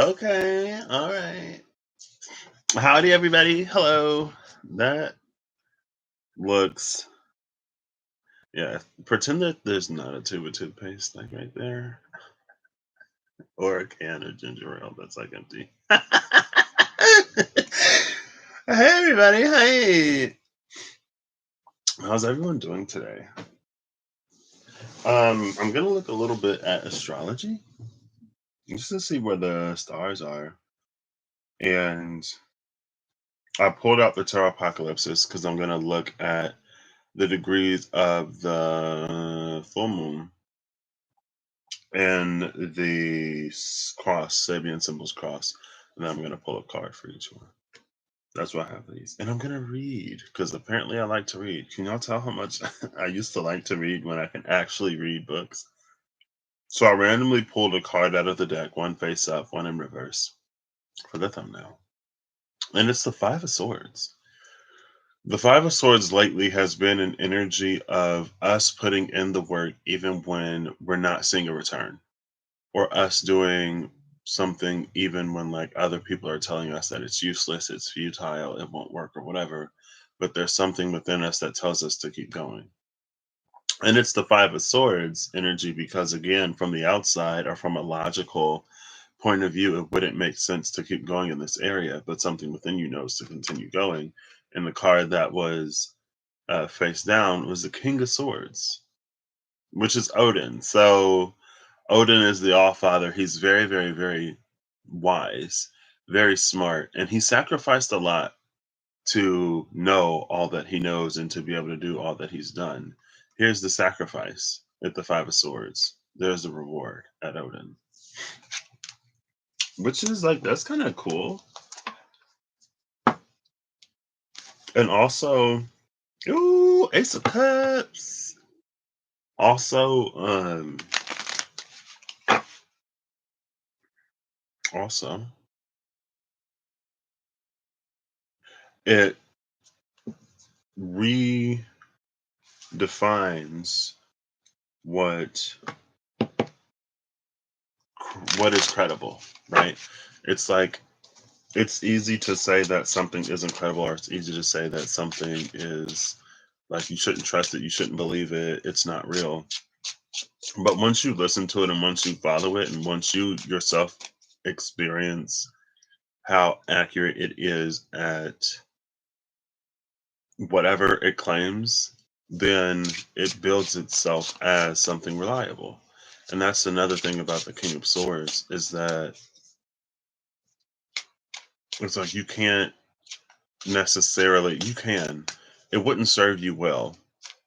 Okay. All right. Howdy, everybody. Hello. That looks. Yeah. Pretend that there's not a tube of toothpaste like right there, or a can of ginger ale that's like empty. Hey, everybody. Hey. How's everyone doing today? I'm gonna look a little bit at astrology just to see where the stars are, and I pulled out the Tarot Apocalypsis because I'm gonna look at the degrees of the full moon and the cross, Sabian symbols cross. And then I'm going to pull a card for each one. That's why I have these. And I'm going to read because apparently I like to read. Can y'all tell how much I used to like to read when I can actually read books? So I randomly pulled a card out of the deck, one face up, one in reverse for the thumbnail. And it's the Five of Swords. The Five of Swords lately has been an energy of us putting in the work even when we're not seeing a return, or us doing something even when like other people are telling us that it's useless, it's futile, it won't work, or whatever. But there's something within us that tells us to keep going. And it's the Five of Swords energy because, again, from the outside or from a logical point of view, it wouldn't make sense to keep going in this area, but something within you knows to continue going. And the card that was face down was the King of Swords, which is Odin. So Odin is the All Father. He's very, very, very wise, very smart, and he sacrificed a lot to know all that he knows and to be able to do all that he's done. Here's the sacrifice at the Five of Swords. There's the reward at Odin, which is like that's kind of cool. And also, ooh, Ace of Cups. Also, also, it redefines what what is credible, right? It's like it's easy to say that something isn't credible, or it's easy to say that something is like you shouldn't trust it, you shouldn't believe it, it's not real. But once you listen to it and once you follow it and once you yourself experience how accurate it is at whatever it claims, then it builds itself as something reliable. And that's another thing about the King of Swords is that it's like you can't necessarily you can it wouldn't serve you well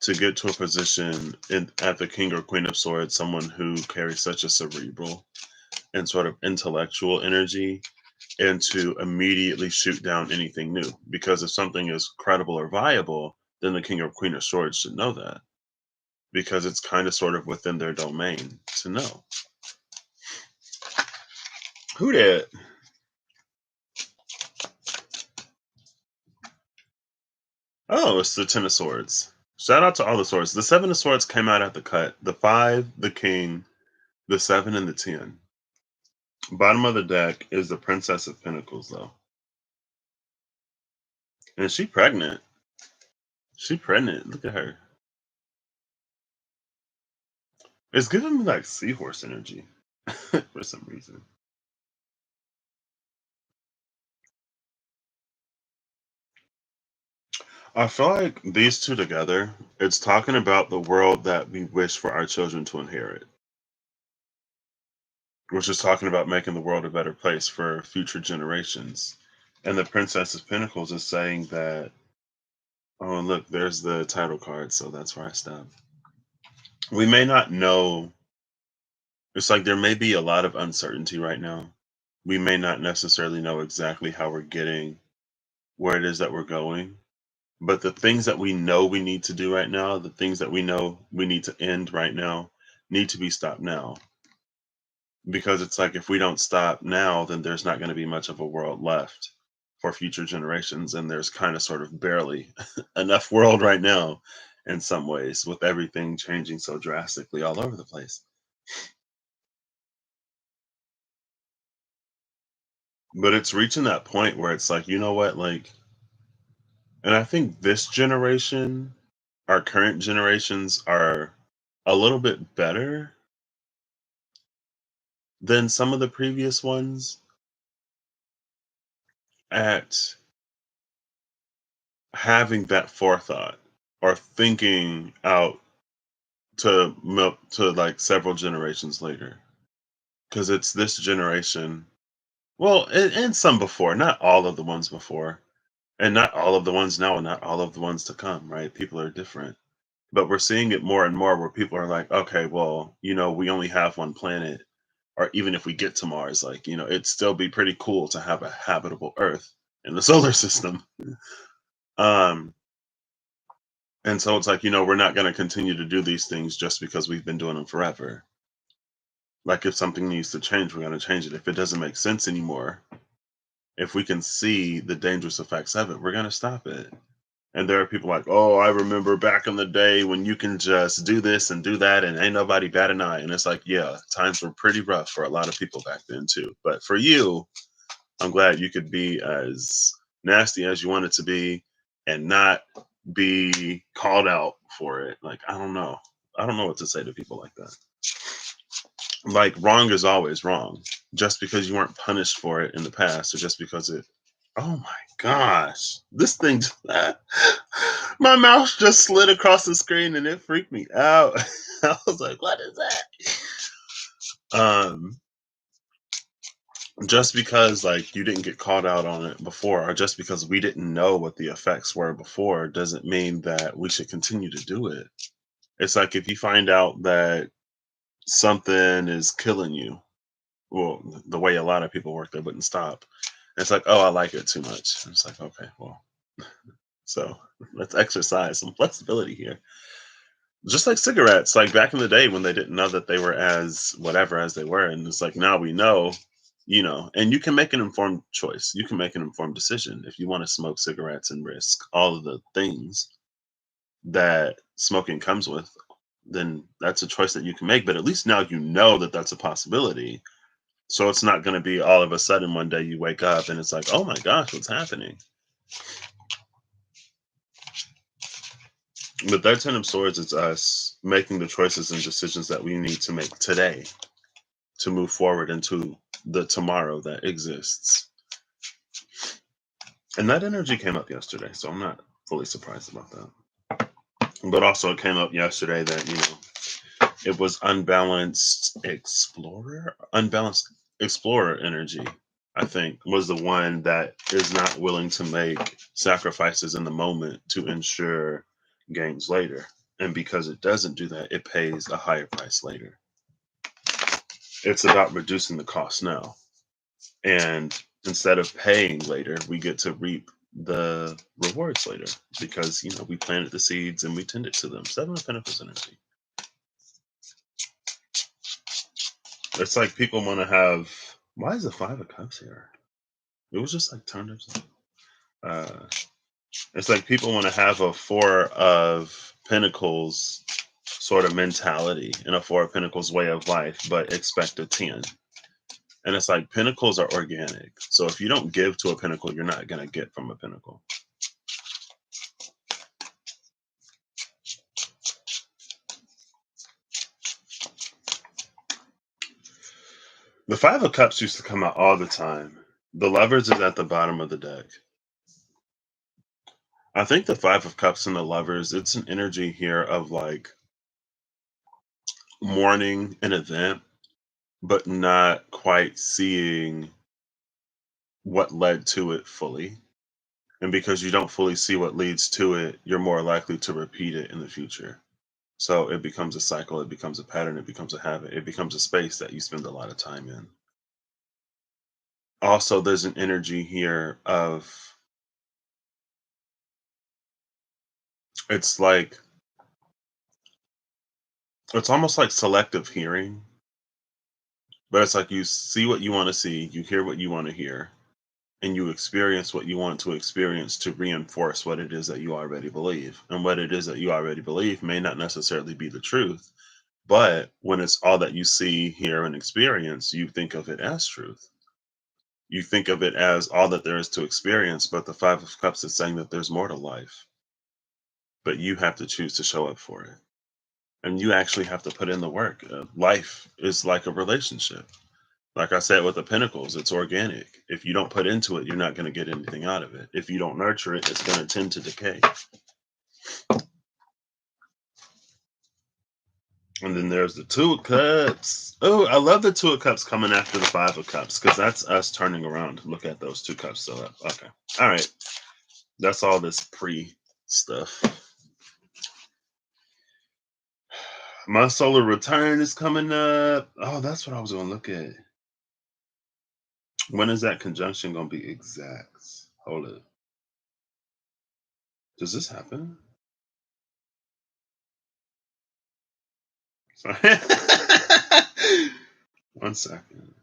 to get to a position at the King or Queen of Swords, someone who carries such a cerebral and sort of intellectual energy, and to immediately shoot down anything new, because if something is credible or viable, then the King or Queen of Swords should know that, because it's kind of sort of within their domain to know. Who did? Oh, it's the Ten of Swords. Shout out to all the swords. The Seven of Swords came out at the cut. The five, the king, the seven, and the 10. Bottom of the deck is the Princess of Pentacles, though. And she pregnant. She pregnant. Look at her. It's giving me like seahorse energy for some reason. I feel like these two together, it's talking about the world that we wish for our children to inherit, which is talking about making the world a better place for future generations. And the Princess of Pentacles is saying that, oh, and look, there's the title card, so that's where I stopped. We may not know. It's like there may be a lot of uncertainty right now. We may not necessarily know exactly how we're getting where it is that we're going. But the things that we know we need to do right now, the things that we know we need to end right now, need to be stopped now. Because it's like if we don't stop now, then there's not going to be much of a world left for future generations. And there's kind of sort of barely enough world right now in some ways, with everything changing so drastically all over the place. But it's reaching that point where it's like, you know what, like, and I think this generation, our current generations are a little bit better than some of the previous ones at having that forethought or thinking out to like several generations later, because it's this generation, well, and some before, not all of the ones before, and not all of the ones now, and not all of the ones to come, right? People are different, but we're seeing it more and more where people are like, okay, well, we only have one planet, or even if we get to Mars, like, it'd still be pretty cool to have a habitable Earth in the solar system. um and so it's like, we're not going to continue to do these things just because we've been doing them forever. Like, if something needs to change, we're going to change it. If it doesn't make sense anymore, if we can see the dangerous effects of it, we're going to stop it. And there are people like, oh, I remember back in the day when you can just do this and do that and ain't nobody bat an eye. And it's like, yeah, times were pretty rough for a lot of people back then too. But for you, I'm glad you could be as nasty as you wanted to be and not be called out for it. Like, I don't know. I don't know what to say to people like that. Like, wrong is always wrong. Just because you weren't punished for it in the past, or just because it. Oh my gosh. This thing. My mouse just slid across the screen and it freaked me out. I was like, what is that? Just because, like, you didn't get called out on it before, or just because we didn't know what the effects were before, doesn't mean that we should continue to do it. It's like if you find out that something is killing you, well, the way a lot of people work, they wouldn't stop. It's like, oh, I like it too much. It's like, okay, well, so let's exercise some flexibility here. Just like cigarettes, like back in the day when they didn't know that they were as whatever as they were, and it's like now we know, and you can make an informed choice. You can make an informed decision if you want to smoke cigarettes and risk all of the things that smoking comes with. Then that's a choice that you can make. But at least now you know that that's a possibility. So it's not going to be all of a sudden one day you wake up and it's like, oh my gosh, what's happening? But that Ten of Swords is us making the choices and decisions that we need to make today to move forward into the tomorrow that exists. And that energy came up yesterday, so I'm not fully surprised about that. But also, it came up yesterday that, it was unbalanced explorer energy, I think, was the one that is not willing to make sacrifices in the moment to ensure gains later. And because it doesn't do that, it pays a higher price later. It's about reducing the cost now. And instead of paying later, we get to reap the rewards later because, we planted the seeds and we tended to them. Seven of Pentacles energy. It's like people want to have. Why is the Five of Cups here? It was just like turned upside. Uh, it's like people want to have a Four of Pentacles sort of mentality and a Four of Pentacles way of life, but expect a 10. And it's like pentacles are organic. So if you don't give to a pinnacle, you're not going to get from a pinnacle. The Five of Cups used to come out all the time. The Lovers is at the bottom of the deck. I think the Five of Cups and the Lovers, it's an energy here of like mourning an event, but not quite seeing what led to it fully. And because you don't fully see what leads to it, you're more likely to repeat it in the future. So it becomes a cycle, it becomes a pattern, it becomes a habit, it becomes a space that you spend a lot of time in. Also, there's an energy here of it's like it's almost like selective hearing, but it's like you see what you want to see, you hear what you want to hear, and you experience what you want to experience to reinforce what it is that you already believe. And what it is that you already believe may not necessarily be the truth, but when it's all that you see, hear, and experience, you think of it as truth. you think of it as all that there is to experience, but the Five of Cups is saying that there's more to life, but you have to choose to show up for it. And you actually have to put in the work. Life is like a relationship. Like I said with the Pentacles, it's organic. If you don't put into it, you're not going to get anything out of it. If you don't nurture it, it's going to tend to decay. And then there's the Two of Cups. Oh, I love the Two of Cups coming after the Five of Cups because that's us turning around to look at those two cups. So, okay. All right. That's all this pre stuff. My solar return is coming up. Oh, that's what I was going to look at. When is that conjunction going to be exact? Hold it. Does this happen? Sorry. 1 second.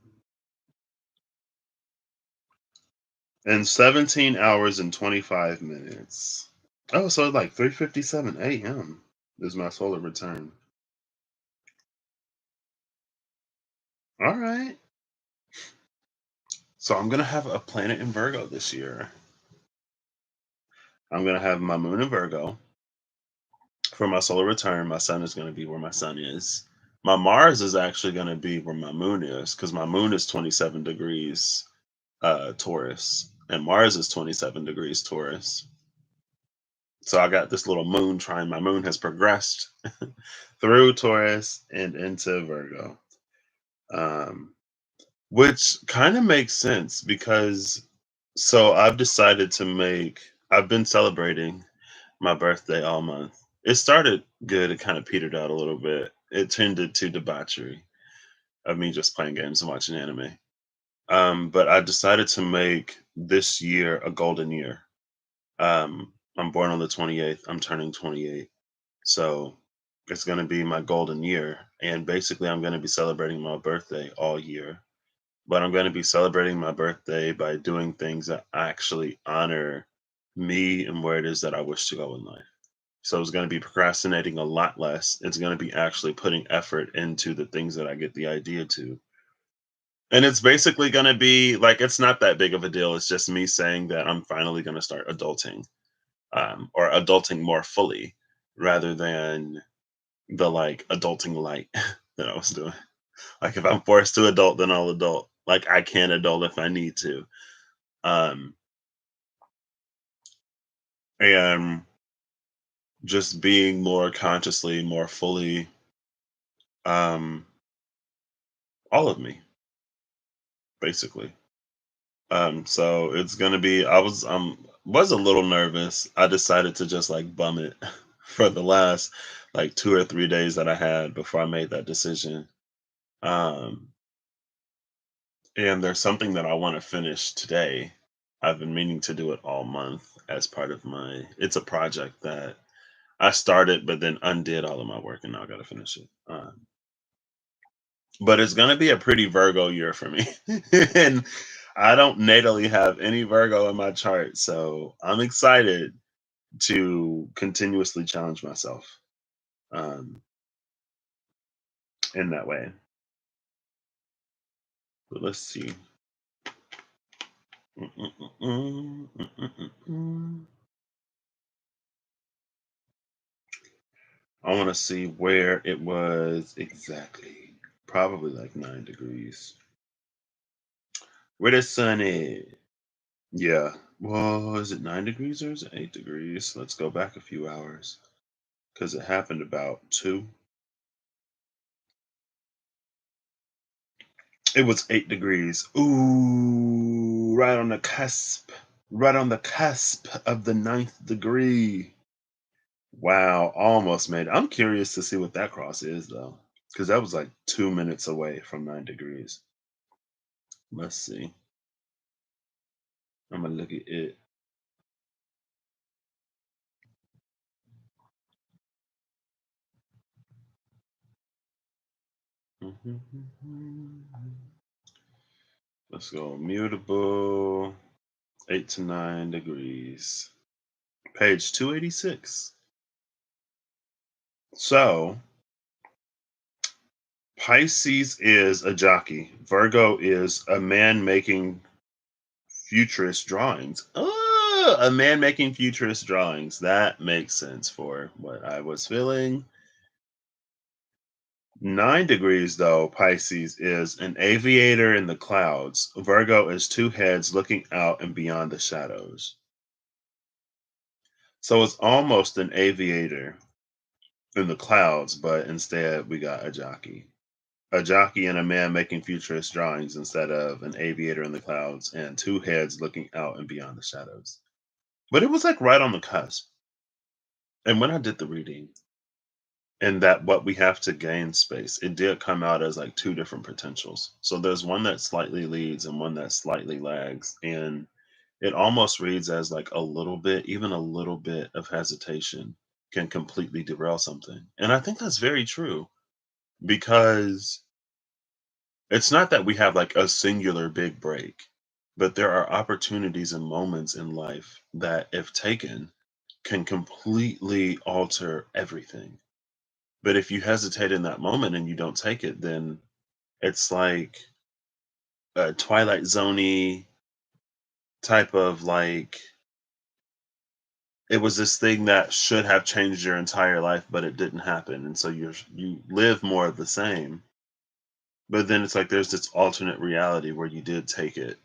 In 17 hours and 25 minutes. Oh, so like 3:57 a.m. is my solar return. All right. So I'm gonna have a planet in Virgo this year. I'm gonna have my moon in Virgo for my solar return. My sun is gonna be where my sun is. My Mars is actually gonna be where my moon is because my moon is 27 degrees Taurus, and Mars is 27 degrees Taurus. So I got this little moon trine. My moon has progressed through Taurus and into Virgo, um, which kind of makes sense because so I've decided to make. I've been celebrating my birthday all month. It started good. It kind of petered out a little bit. It tended to debauchery of me just playing games and watching anime. But I decided to make this year a golden year. I'm born on the 28th. I'm turning 28. So it's going to be my golden year. And basically, I'm going to be celebrating my birthday all year. But I'm going to be celebrating my birthday by doing things that actually honor me and where it is that I wish to go in life. So it's going to be procrastinating a lot less. It's going to be actually putting effort into the things that I get the idea to. And it's basically going to be like, it's not that big of a deal. It's just me saying that I'm finally going to start adulting, or adulting more fully rather than the like adulting light that I was doing. Like if I'm forced to adult, then I'll adult. Like I can adult if I need to. Um, and just being more consciously, more fully, um, all of me, basically. So it's gonna be. I was a little nervous. I decided to just like bum it for the last like 2 or 3 days that I had before I made that decision. Um, And there's something that I want to finish today. I've been meaning to do it all month as part of my. It's a project that I started, but then undid all of my work, and now I got to finish it. But it's gonna be a pretty Virgo year for me, and I don't natally have any Virgo in my chart, so I'm excited to continuously challenge myself um, in that way. But let's see. Mm, mm, mm, mm, mm, mm, mm, mm. I want to see where it was exactly. Probably like 9 degrees. Where the sun is. Yeah. Well, is it 9 degrees or is it 8 degrees? Let's go back a few hours because it happened about two. It was 8 degrees. Ooh, right on the cusp. Right on the cusp of the ninth degree. Wow, almost made it. I'm curious to see what that cross is though, because that was like 2 minutes away from 9 degrees. Let's see. I'm gonna look at it. Let's go. Mutable, 8 to 9 degrees. Page 286. So Pisces is a jockey. Virgo is a man making futurist drawings. A man making futurist drawings. That makes sense for what I was feeling. 9 degrees, though, Pisces is an aviator in the clouds. Virgo is two heads looking out and beyond the shadows. So it's almost an aviator in the clouds, but instead we got a jockey. A jockey and a man making futurist drawings instead of an aviator in the clouds and two heads looking out and beyond the shadows. But it was like right on the cusp. And when I did the reading, and that what we have to gain space, it did come out as like two different potentials. So there's one that slightly leads and one that slightly lags. And it almost reads as like a little bit, even a little bit of hesitation can completely derail something. And I think that's very true because it's not that we have like a singular big break, but there are opportunities and moments in life that, if taken, can completely alter everything. But if you hesitate in that moment and you don't take it, then it's like a Twilight Zoney type of like, it was this thing that should have changed your entire life, but it didn't happen. And so you live more of the same. But then it's like there's this alternate reality where you did take it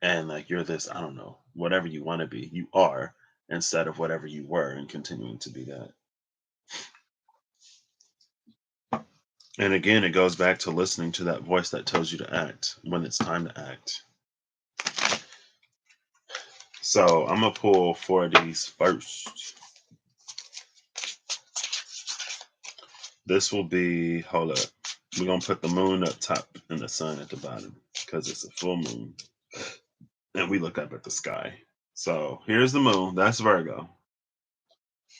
and like you're this, I don't know, whatever you want to be, you are instead of whatever you were and continuing to be that. And again, it goes back to listening to that voice that tells you to act when it's time to act. So I'm gonna pull four of these first. This will be, hold up. We're gonna put the moon up top and the sun at the bottom because it's a full moon. And we look up at the sky. So here's the moon, that's Virgo.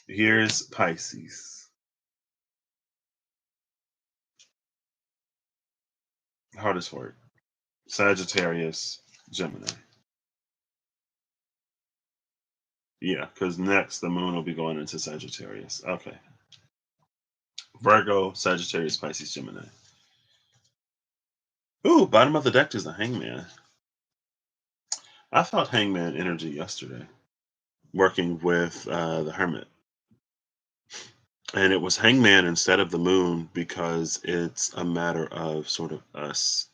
Here's Pisces. Hardest word. Sagittarius, Gemini. Yeah, because next the moon will be going into Sagittarius. Okay. Virgo, Sagittarius, Pisces, Gemini. Ooh, bottom of the deck is the hangman. I felt hangman energy yesterday working with the hermit. And it was hangman instead of the moon because it's a matter of sort of us.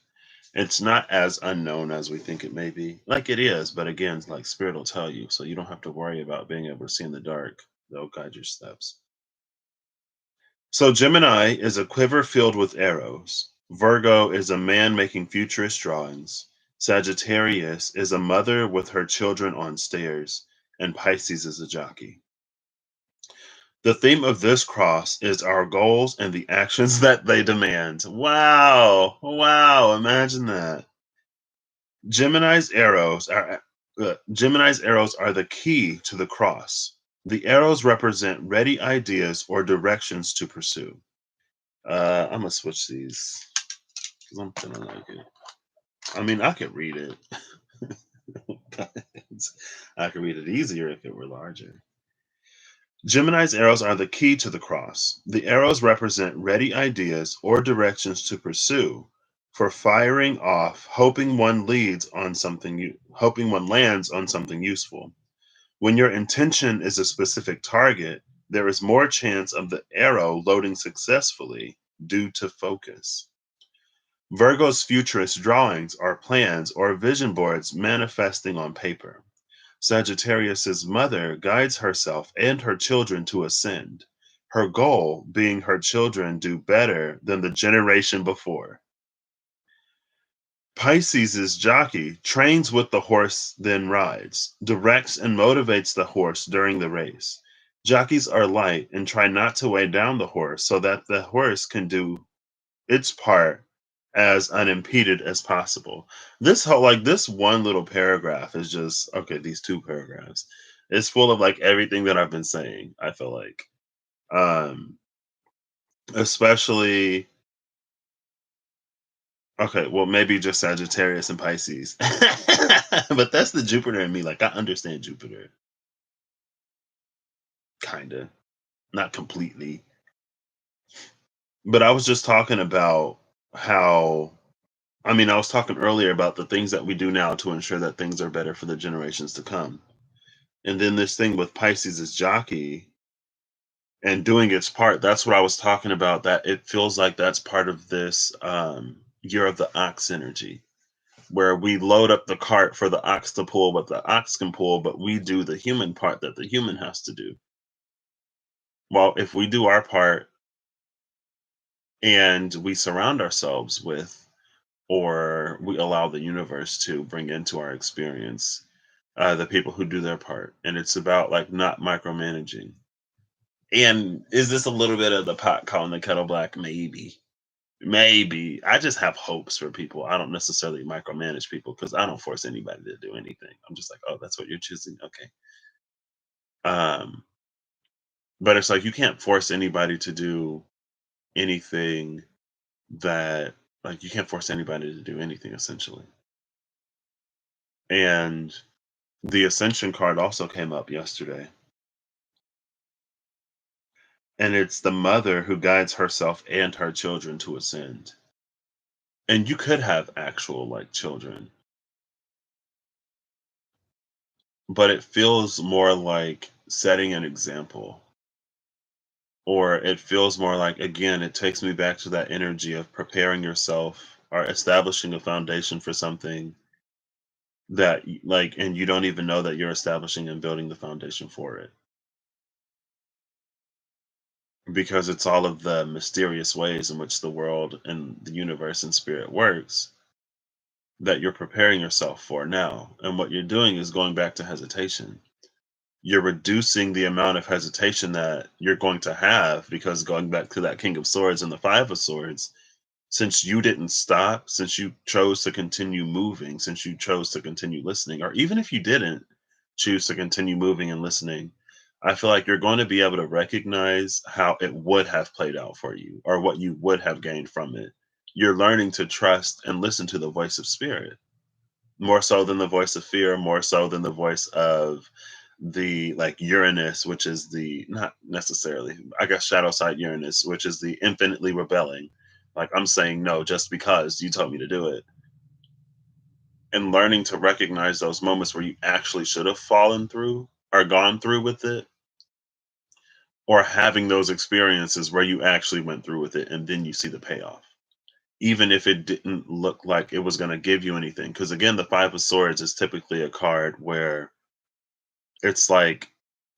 It's not as unknown as we think it may be. Like it is, but again, like spirit will tell you. So you don't have to worry about being able to see in the dark. They'll guide your steps. So Gemini is a quiver filled with arrows. Virgo is a man making futurist drawings. Sagittarius is a mother with her children on stairs. And Pisces is a jockey. The theme of this cross is our goals and the actions that they demand. Wow. Wow. Imagine that. Gemini's arrows are the key to the cross. The arrows represent ready ideas or directions to pursue. I'm gonna switch these because I'm feeling like it. I mean, I could read it, but I could read it easier if it were larger. Gemini's arrows are the key to the cross. The arrows represent ready ideas or directions to pursue for firing off, hoping one lands on something useful. When your intention is a specific target, there is more chance of the arrow loading successfully due to focus. Virgo's futurist drawings are plans or vision boards manifesting on paper. Sagittarius's mother guides herself and her children to ascend, her goal being her children do better than the generation before. Pisces' jockey trains with the horse, then rides, directs and motivates the horse during the race. Jockeys are light and try not to weigh down the horse so that the horse can do its part as unimpeded as possible. This one little paragraph is just okay, these two paragraphs. It's full of like everything that I've been saying, I feel like. Um especially okay, well maybe just Sagittarius and Pisces. But that's the Jupiter in me. Like I understand Jupiter. Kinda. Not completely. But I was just talking about how I mean, I was talking earlier about the things that we do now to ensure that things are better for the generations to come. And then this thing with Pisces is jockey and doing its part. That's what I was talking about. That it feels like that's part of this year of the ox energy, where we load up the cart for the ox to pull what the ox can pull, but we do the human part that the human has to do. Well, if we do our part and we surround ourselves with, or we allow the universe to bring into our experience the people who do their part, and it's about like not micromanaging. And is this a little bit of the pot calling the kettle black? Maybe. Maybe. I just have hopes for people. I don't necessarily micromanage people because I don't force anybody to do anything. I'm just like, oh, that's what you're choosing. Okay. Um, but it's like you can't force anybody to do anything that, like, you can't force anybody to do anything essentially. And the Ascension card also came up yesterday. And it's the mother who guides herself and her children to ascend. And you could have actual like children, but it feels more like setting an example. Or it feels more like, again, it takes me back to that energy of preparing yourself or establishing a foundation for something that like, and you don't even know that you're establishing and building the foundation for it, because it's all of the mysterious ways in which the world and the universe and spirit works that you're preparing yourself for now. And what you're doing is going back to hesitation. You're reducing the amount of hesitation that you're going to have, because going back to that King of Swords and the Five of Swords, since you didn't stop, since you chose to continue moving, since you chose to continue listening, or even if you didn't choose to continue moving and listening, I feel like you're going to be able to recognize how it would have played out for you or what you would have gained from it. You're learning to trust and listen to the voice of spirit more so than the voice of fear, more so than the voice of the like Uranus, which is the not necessarily, I guess, shadow side Uranus, which is the infinitely rebelling. Like, I'm saying no just because you told me to do it. And learning to recognize those moments where you actually should have fallen through or gone through with it, or having those experiences where you actually went through with it and then you see the payoff. Even if it didn't look like it was going to give you anything. Because again, the Five of Swords is typically a card where it's like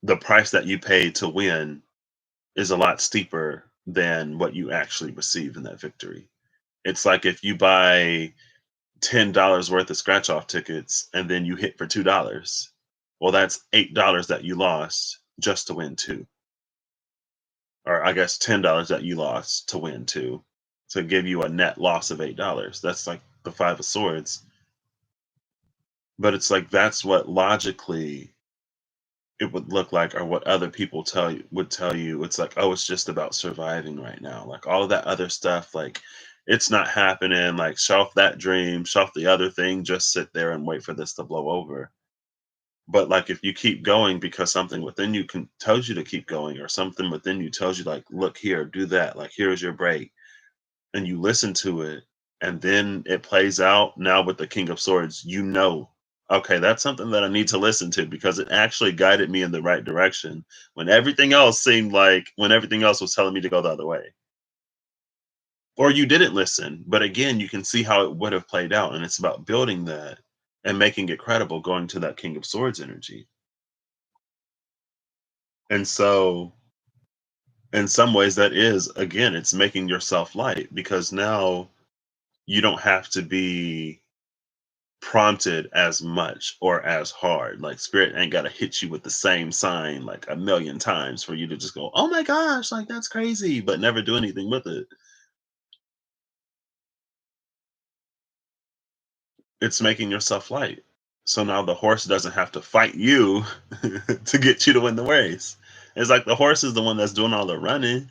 the price that you pay to win is a lot steeper than what you actually receive in that victory. It's like if you buy $10 worth of scratch off tickets and then you hit for $2. Well, that's $8 that you lost just to win two. Or I guess $10 that you lost to win two, to give you a net loss of $8. That's like the Five of Swords. But it's like that's what logically it would look like, or what other people tell you. It's like, oh, it's just about surviving right now, like all of that other stuff, like it's not happening, like shelf that dream, shelf the other thing, just sit there and wait for this to blow over. But like if you keep going because something within you can tells you to keep going, or something within you tells you like, look here, do that, like here's your break, and you listen to it, and then it plays out. Now with the King of Swords, okay, that's something that I need to listen to because it actually guided me in the right direction when everything else was telling me to go the other way. Or you didn't listen, but again, you can see how it would have played out, and it's about building that and making it credible, going to that King of Swords energy. And so in some ways that is, again, it's making yourself light, because now you don't have to be prompted as much or as hard. Like spirit ain't gotta hit you with the same sign like a million times for you to just go, oh my gosh, like that's crazy, but never do anything with it. It's making yourself light. So now the horse doesn't have to fight you to get you to win the race. It's like the horse is the one that's doing all the running.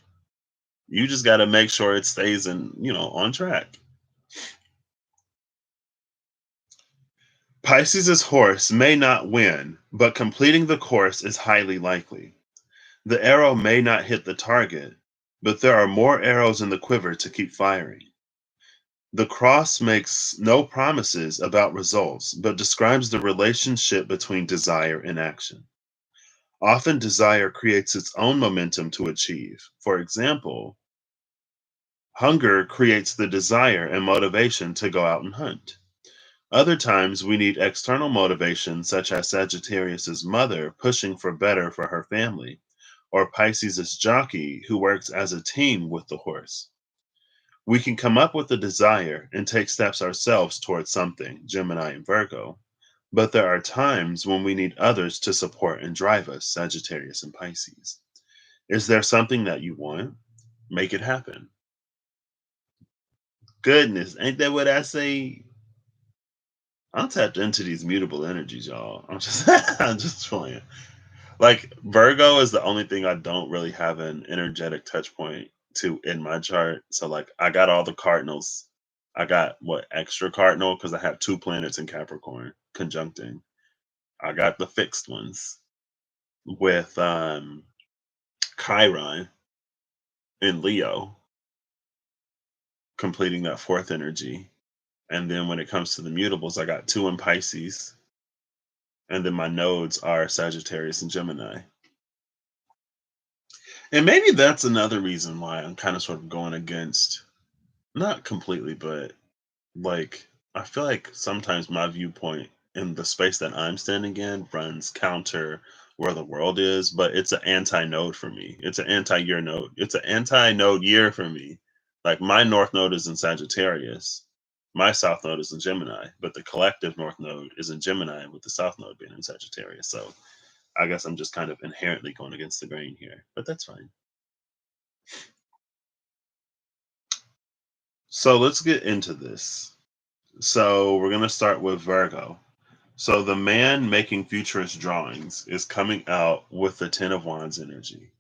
You just gotta make sure it stays on track. Pisces' horse may not win, but completing the course is highly likely. The arrow may not hit the target, but there are more arrows in the quiver to keep firing. The cross makes no promises about results, but describes the relationship between desire and action. Often, desire creates its own momentum to achieve. For example, hunger creates the desire and motivation to go out and hunt. Other times, we need external motivation, such as Sagittarius's mother pushing for better for her family, or Pisces' jockey who works as a team with the horse. We can come up with a desire and take steps ourselves towards something, Gemini and Virgo, but there are times when we need others to support and drive us, Sagittarius and Pisces. Is there something that you want? Make it happen. Goodness, ain't that what I say? I'm tapped into these mutable energies, y'all. I'm just I'm just playing. Like Virgo is the only thing I don't really have an energetic touch point to in my chart. So like I got all the cardinals. I got what extra cardinal because I have two planets in Capricorn conjuncting. I got the fixed ones with Chiron in Leo completing that fourth energy. And then when it comes to the mutables, I got two in Pisces. And then my nodes are Sagittarius and Gemini. And maybe that's another reason why I'm kind of sort of going against, not completely, but like, I feel like sometimes my viewpoint in the space that I'm standing in runs counter where the world is, but it's an anti node for me. It's an anti year node. It's an anti node year for me. Like, my north node is in Sagittarius, my south node is in Gemini, but the collective north node is in Gemini with the south node being in Sagittarius. So I guess I'm just kind of inherently going against the grain here, but that's fine. So let's get into this. So we're going to start with Virgo. So the man making futurist drawings is coming out with the Ten of Wands energy.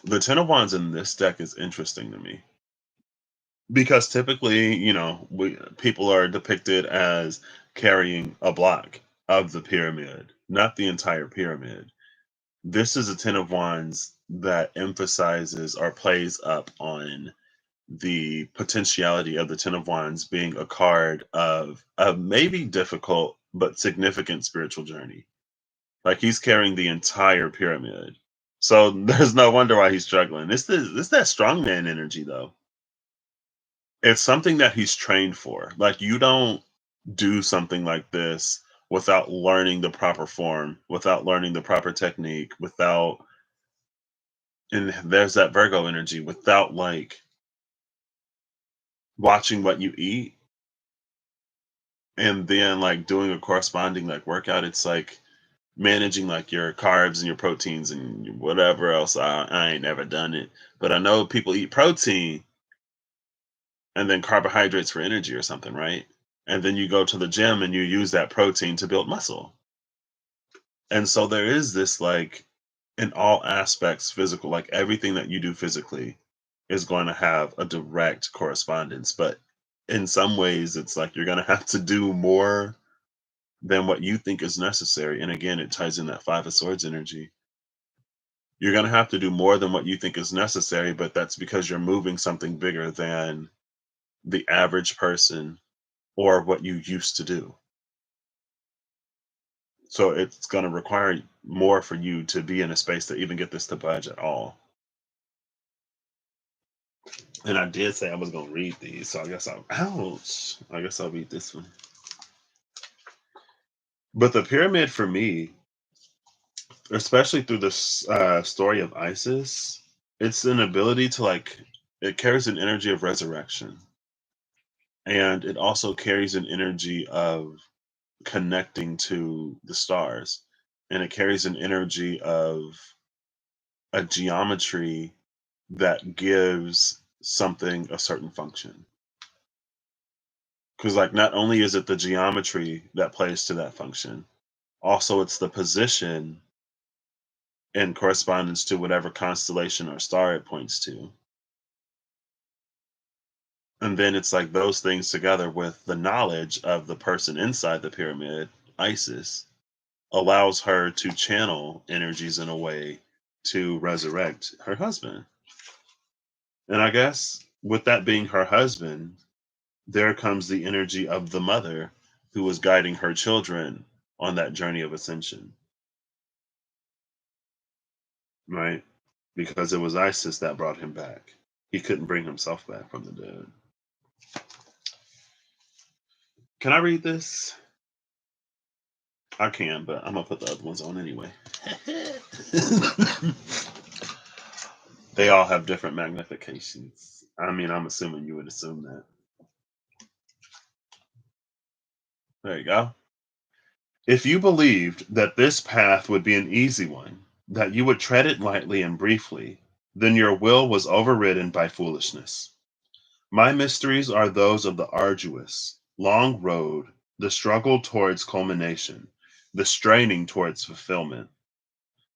The Ten of Wands in this deck is interesting to me because typically, people are depicted as carrying a block of the pyramid, not the entire pyramid. This is a Ten of Wands that emphasizes or plays up on the potentiality of the Ten of Wands being a card of a maybe difficult but significant spiritual journey. Like he's carrying the entire pyramid. So there's no wonder why he's struggling. It's that strongman energy though. It's something that he's trained for. Like you don't do something like this without learning the proper form, without learning the proper technique, without, and there's that Virgo energy, without like watching what you eat and then like doing a corresponding like workout. It's like managing like your carbs and your proteins and whatever else. I ain't never done it, but I know people eat protein and then carbohydrates for energy or something, right? And then you go to the gym and you use that protein to build muscle. And so there is this like in all aspects physical, like everything that you do physically is going to have a direct correspondence. But in some ways, it's like you're going to have to do more than what you think is necessary. And again, it ties in that Five of Swords energy. You're going to have to do more than what you think is necessary, but that's because you're moving something bigger than the average person or what you used to do. So it's going to require more for you to be in a space to even get this to budge at all. And I did say I was going to read these, so ouch. I guess I'll read this one. But the pyramid for me, especially through this story of Isis, it's an ability to like, it carries an energy of resurrection. And it also carries an energy of connecting to the stars. And it carries an energy of a geometry that gives something a certain function. Because, like, not only is it the geometry that plays to that function, also it's the position in correspondence to whatever constellation or star it points to. And then it's like those things together with the knowledge of the person inside the pyramid, Isis, allows her to channel energies in a way to resurrect her husband. And I guess With that being her husband, there comes the energy of the mother who was guiding her children on that journey of ascension, right? Because it was Isis that brought him back. He couldn't bring himself back from the dead. Can I read this? I can, but I'm gonna put the other ones on anyway. They all have different magnifications. I mean, I'm assuming you would assume that. There you go. If you believed that this path would be an easy one, that you would tread it lightly and briefly, then your will was overridden by foolishness. My mysteries are those of the arduous, long road, the struggle towards culmination, the straining towards fulfillment.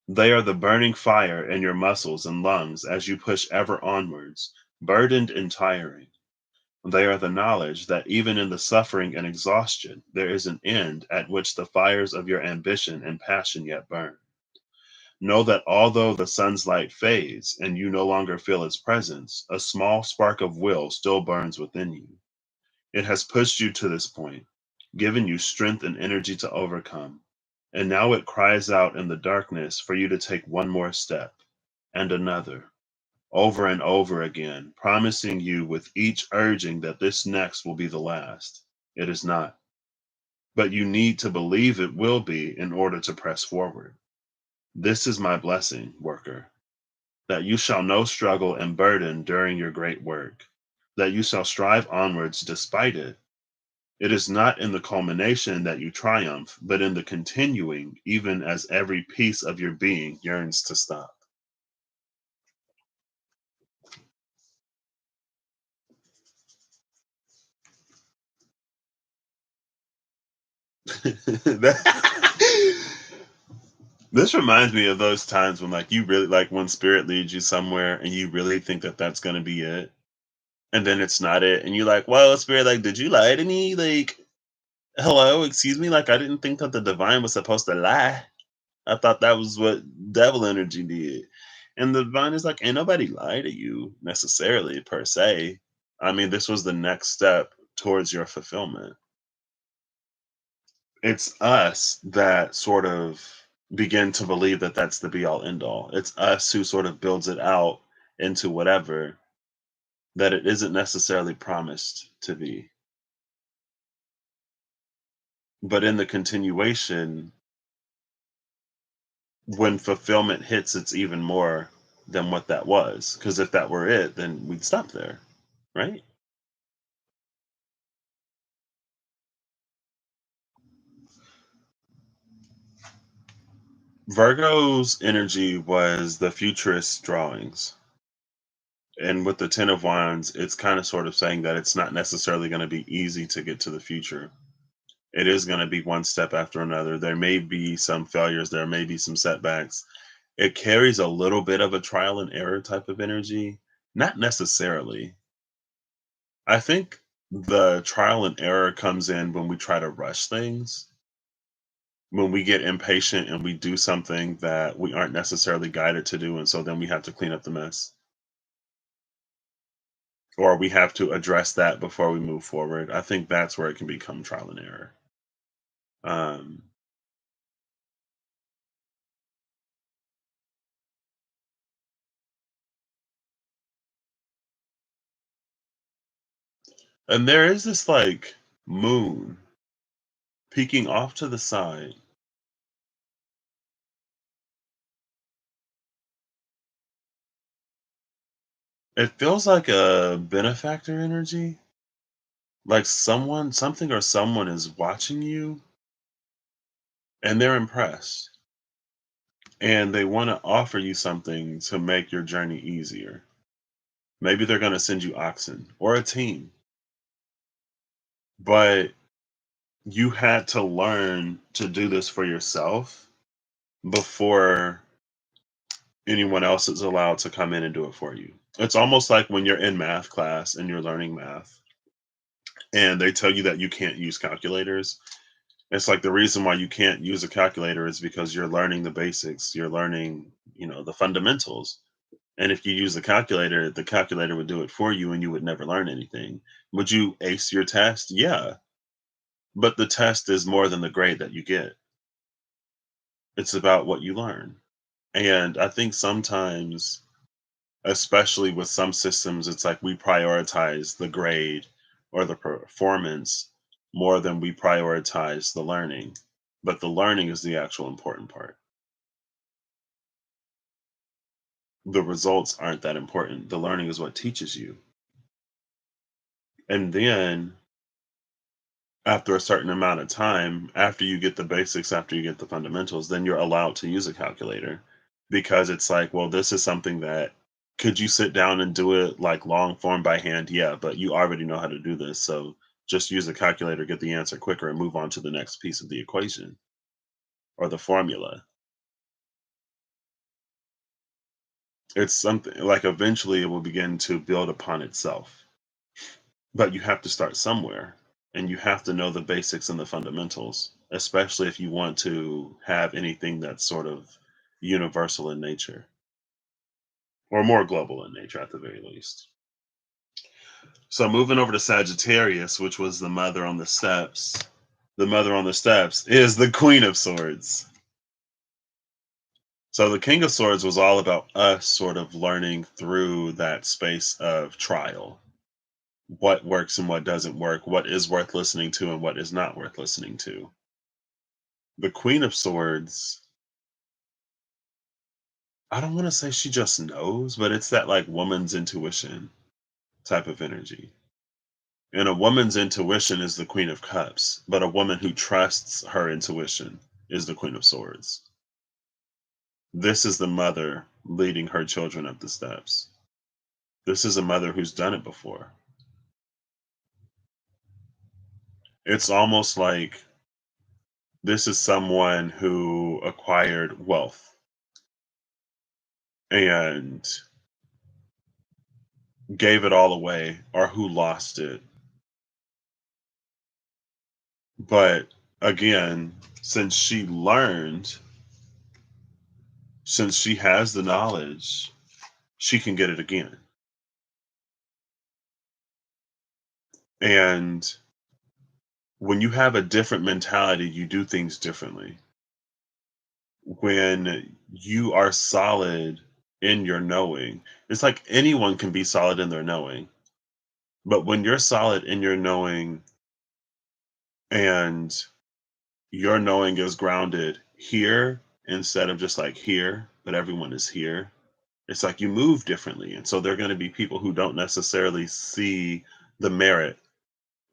They are the burning fire in your muscles and lungs as you push ever onwards, burdened and tiring. They are the knowledge that even in the suffering and exhaustion, there is an end at which the fires of your ambition and passion yet burn. Know that although the sun's light fades and you no longer feel its presence, a small spark of will still burns within you. It has pushed you to this point, given you strength and energy to overcome. And now it cries out in the darkness for you to take one more step and another, over and over again, promising you with each urging that this next will be the last. It is not. But you need to believe it will be in order to press forward. This is my blessing, worker, that you shall know struggle and burden during your great work, that you shall strive onwards despite it. It is not in the culmination that you triumph, but in the continuing, even as every piece of your being yearns to stop. This reminds me of those times when, like, you really like when spirit leads you somewhere and you really think that that's going to be it. And then it's not it. And you're like, well, spirit, like, did you lie to me? Like, hello, excuse me. Like, I didn't think that the divine was supposed to lie. I thought that was what devil energy did. And the divine is like, ain't nobody lie to you necessarily per se. I mean, this was the next step towards your fulfillment. It's us that sort of begin to believe that that's the be all end all. It's us who sort of builds it out into whatever that it isn't necessarily promised to be. But in the continuation, when fulfillment hits, it's even more than what that was. Because if that were it, then we'd stop there, right? Virgo's energy was the futurist drawings. And with the Ten of Wands, it's kind of sort of saying that it's not necessarily going to be easy to get to the future. It is going to be one step after another. There may be some failures, there may be some setbacks. It carries a little bit of a trial and error type of energy. Not necessarily. I think the trial and error comes in when we try to rush things, when we get impatient and we do something that we aren't necessarily guided to do. And so then we have to clean up the mess, or we have to address that before we move forward. I think that's where it can become trial and error. Um, and there is this like moon peeking off to the side. It feels like a benefactor energy, like someone, something, or someone is watching you and they're impressed and they want to offer you something to make your journey easier. Maybe they're going to send you oxen or a team, but you had to learn to do this for yourself before anyone else is allowed to come in and do it for you. It's almost like when you're in math class and you're learning math and they tell you that you can't use calculators. It's like the reason why you can't use a calculator is because you're learning the basics, you're learning, the fundamentals. And if you use the calculator would do it for you and you would never learn anything. Would you ace your test? Yeah. But the test is more than the grade that you get. It's about what you learn. And I think sometimes, especially with some systems, it's like we prioritize the grade or the performance more than we prioritize the learning. But the learning is the actual important part. The results aren't that important. The learning is what teaches you. And then after a certain amount of time, after you get the basics, after you get the fundamentals, then you're allowed to use a calculator because it's like, well, this is something that could you sit down and do it like long form by hand? Yeah, but you already know how to do this. So just use a calculator, get the answer quicker, and move on to the next piece of the equation or the formula. It's something like eventually it will begin to build upon itself. But you have to start somewhere and you have to know the basics and the fundamentals, especially if you want to have anything that's sort of universal in nature or more global in nature at the very least. So moving over to Sagittarius, which was the mother on the steps. The mother on the steps is the Queen of Swords. So the King of Swords was all about us sort of learning through that space of trial. What works and what doesn't work, what is worth listening to and what is not worth listening to. The Queen of Swords, I don't want to say she just knows, but it's that like woman's intuition type of energy. And a woman's intuition is the Queen of Cups, but a woman who trusts her intuition is the Queen of Swords. This is the mother leading her children up the steps. This is a mother who's done it before. It's almost like this is someone who acquired wealth and gave it all away or who lost it. But again, since she learned, since she has the knowledge, she can get it again. And when you have a different mentality, you do things differently. When you are solid in your knowing, it's like anyone can be solid in their knowing. But when you're solid in your knowing and your knowing is grounded here instead of just like here, but everyone is here, it's like you move differently. And so there are going to be people who don't necessarily see the merit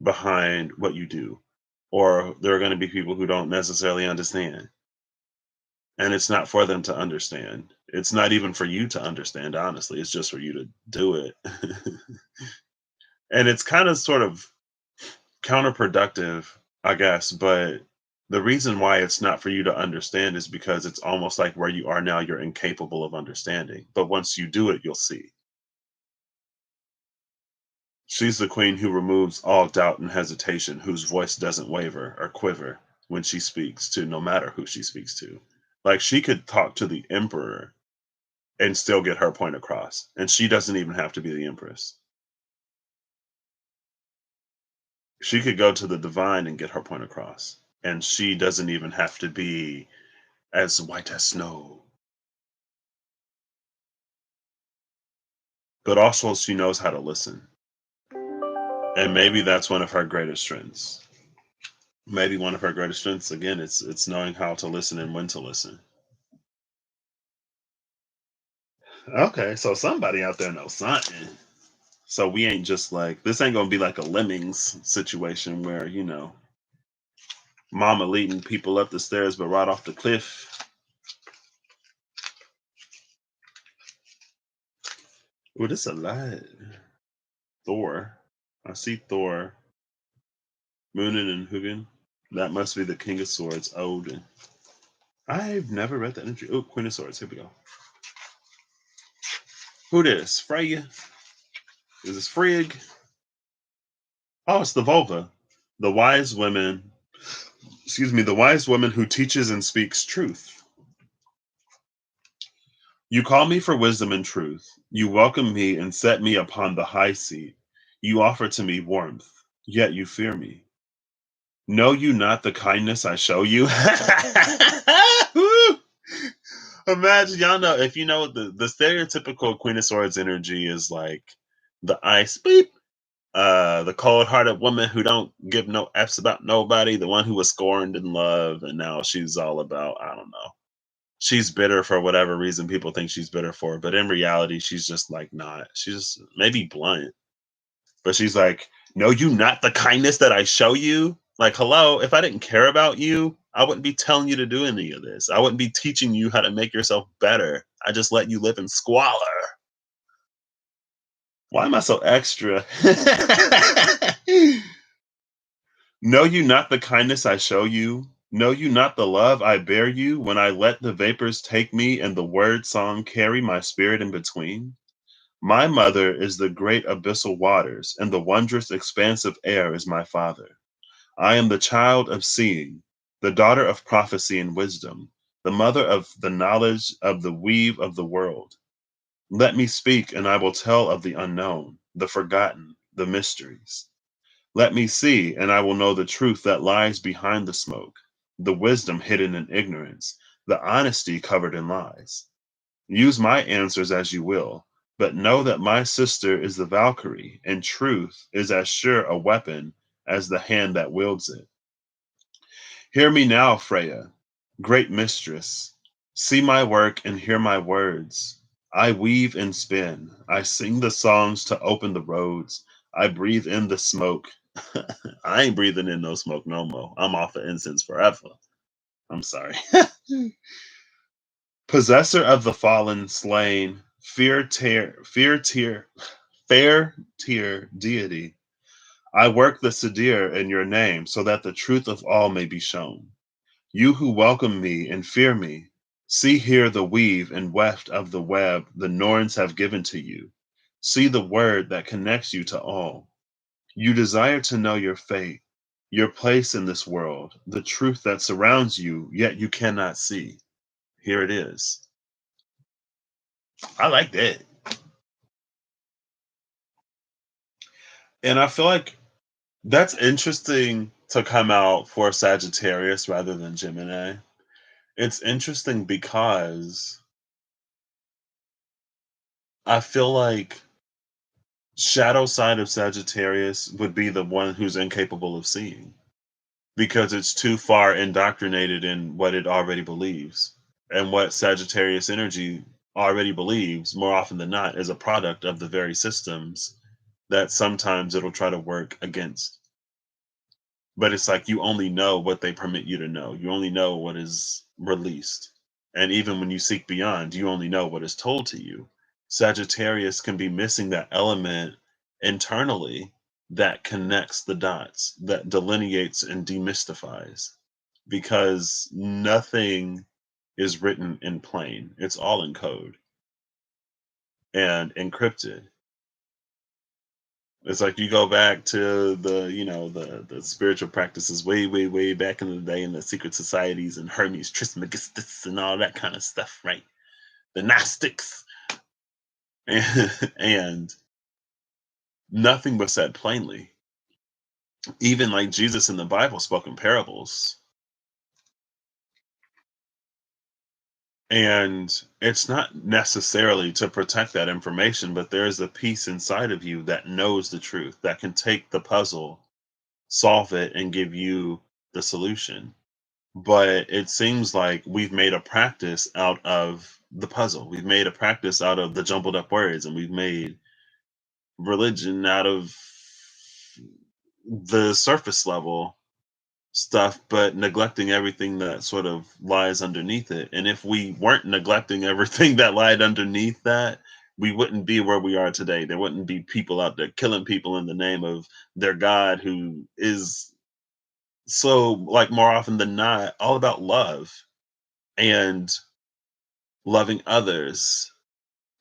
behind what you do, or there are going to be people who don't necessarily understand. And it's not for them to understand. It's not even for you to understand, honestly. It's just for you to do it. And it's kind of sort of counterproductive, I guess. But the reason why it's not for you to understand is because it's almost like where you are now, you're incapable of understanding. But once you do it, you'll see. She's the queen who removes all doubt and hesitation, whose voice doesn't waver or quiver when she speaks to no matter who she speaks to. Like she could talk to the emperor and still get her point across. And she doesn't even have to be the empress. She could go to the divine and get her point across. And she doesn't even have to be as white as snow. But also she knows how to listen. And maybe that's one of her greatest strengths. Maybe one of her greatest strengths again, it's knowing how to listen and when to listen. Okay, so somebody out there knows something. So we ain't just like this ain't gonna be like a lemmings situation where, mama leading people up the stairs but right off the cliff. Oh, this a lot. Thor. I see Thor. Moonin and Hugin. That must be the King of Swords, Odin. I've never read that entry. Oh, Queen of Swords. Here we go. Who this? Freya? Is this Frigg? Oh, it's the Volva. The wise women, excuse me, the wise woman who teaches and speaks truth. You call me for wisdom and truth. You welcome me and set me upon the high seat. You offer to me warmth, yet you fear me. Know you not the kindness I show you? Woo! Imagine, y'all know, if you know the stereotypical Queen of Swords energy is like the ice beep, the cold-hearted woman who don't give no f's about nobody, the one who was scorned in love, and now she's all about, I don't know. She's bitter for whatever reason people think she's bitter for, but in reality, she's just like not. She's just maybe blunt, but she's like, "No, you not the kindness that I show you." Like, hello, if I didn't care about you, I wouldn't be telling you to do any of this. I wouldn't be teaching you how to make yourself better. I just let you live in squalor. Why am I so extra? Know you not the kindness I show you? Know you not the love I bear you when I let the vapors take me and the word song carry my spirit in between? My mother is the great abyssal waters, and the wondrous expansive air is my father. I am the child of seeing, the daughter of prophecy and wisdom, the mother of the knowledge of the weave of the world. Let me speak, and I will tell of the unknown, the forgotten, the mysteries. Let me see, and I will know the truth that lies behind the smoke, the wisdom hidden in ignorance, the honesty covered in lies. Use my answers as you will, but know that my sister is the Valkyrie, and truth is as sure a weapon as the hand that wields it. Hear me now, Freya, great mistress. See my work and hear my words. I weave and spin. I sing the songs to open the roads. I breathe in the smoke. I ain't breathing in no smoke no more. I'm off of incense forever. I'm sorry. Possessor of the fallen, slain, fair tier deity. I work the Sadir in your name so that the truth of all may be shown. You who welcome me and fear me, see here the weave and weft of the web the Norns have given to you. See the word that connects you to all. You desire to know your fate, your place in this world, the truth that surrounds you, yet you cannot see. Here it is. I like that. And I feel like that's interesting to come out for Sagittarius rather than Gemini. It's interesting because I feel like shadow side of Sagittarius would be the one who's incapable of seeing because it's too far indoctrinated in what it already believes. And what Sagittarius energy already believes, more often than not, is a product of the very systems that sometimes it'll try to work against. But it's like you only know what they permit you to know. You only know what is released. And even when you seek beyond, you only know what is told to you. Sagittarius can be missing that element internally that connects the dots, that delineates and demystifies, because nothing is written in plain. It's all in code and encrypted. It's like you go back to the spiritual practices way back in the day in the secret societies and Hermes Trismegistus and all that kind of stuff, right? The Gnostics, and nothing was said plainly. Even like Jesus in the Bible spoke in parables, and it's not necessarily to protect that information, but there is a piece inside of you that knows the truth, that can take the puzzle, solve it, and give you the solution. But it seems like we've made a practice out of the puzzle. We've made a practice out of the jumbled up words, and we've made religion out of the surface level stuff, but neglecting everything that sort of lies underneath it. And if we weren't neglecting everything that lied underneath that, we wouldn't be where we are today. There wouldn't be people out there killing people in the name of their God, who is so, like, more often than not, all about love and loving others.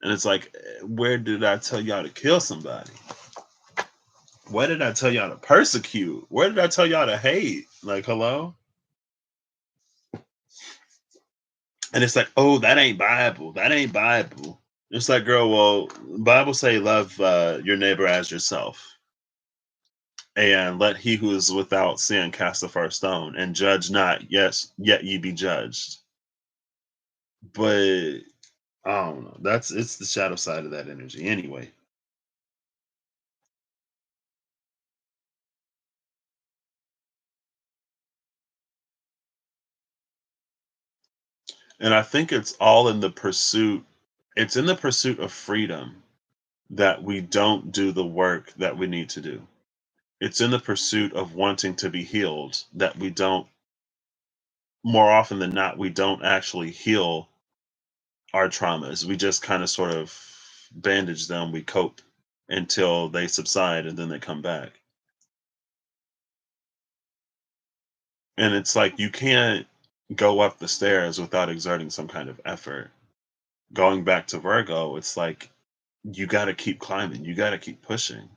And it's like, where did I tell y'all to kill somebody? Where did I tell y'all to persecute? Where did I tell y'all to hate? Like, hello? And it's like, oh, that ain't Bible. That ain't Bible. It's like, girl, well, Bible say love your neighbor as yourself, and let he who is without sin cast the first stone, and judge not, yes, yet ye be judged. But I don't know. It's the shadow side of that energy anyway. And I think it's all in the pursuit. It's in the pursuit of freedom that we don't do the work that we need to do. It's in the pursuit of wanting to be healed that we don't, more often than not, we don't actually heal our traumas. We just kind of sort of bandage them, we cope until they subside and then they come back. And it's like you can't go up the stairs without exerting some kind of effort. Going back to Virgo, it's like you got to keep climbing, you got to keep pushing.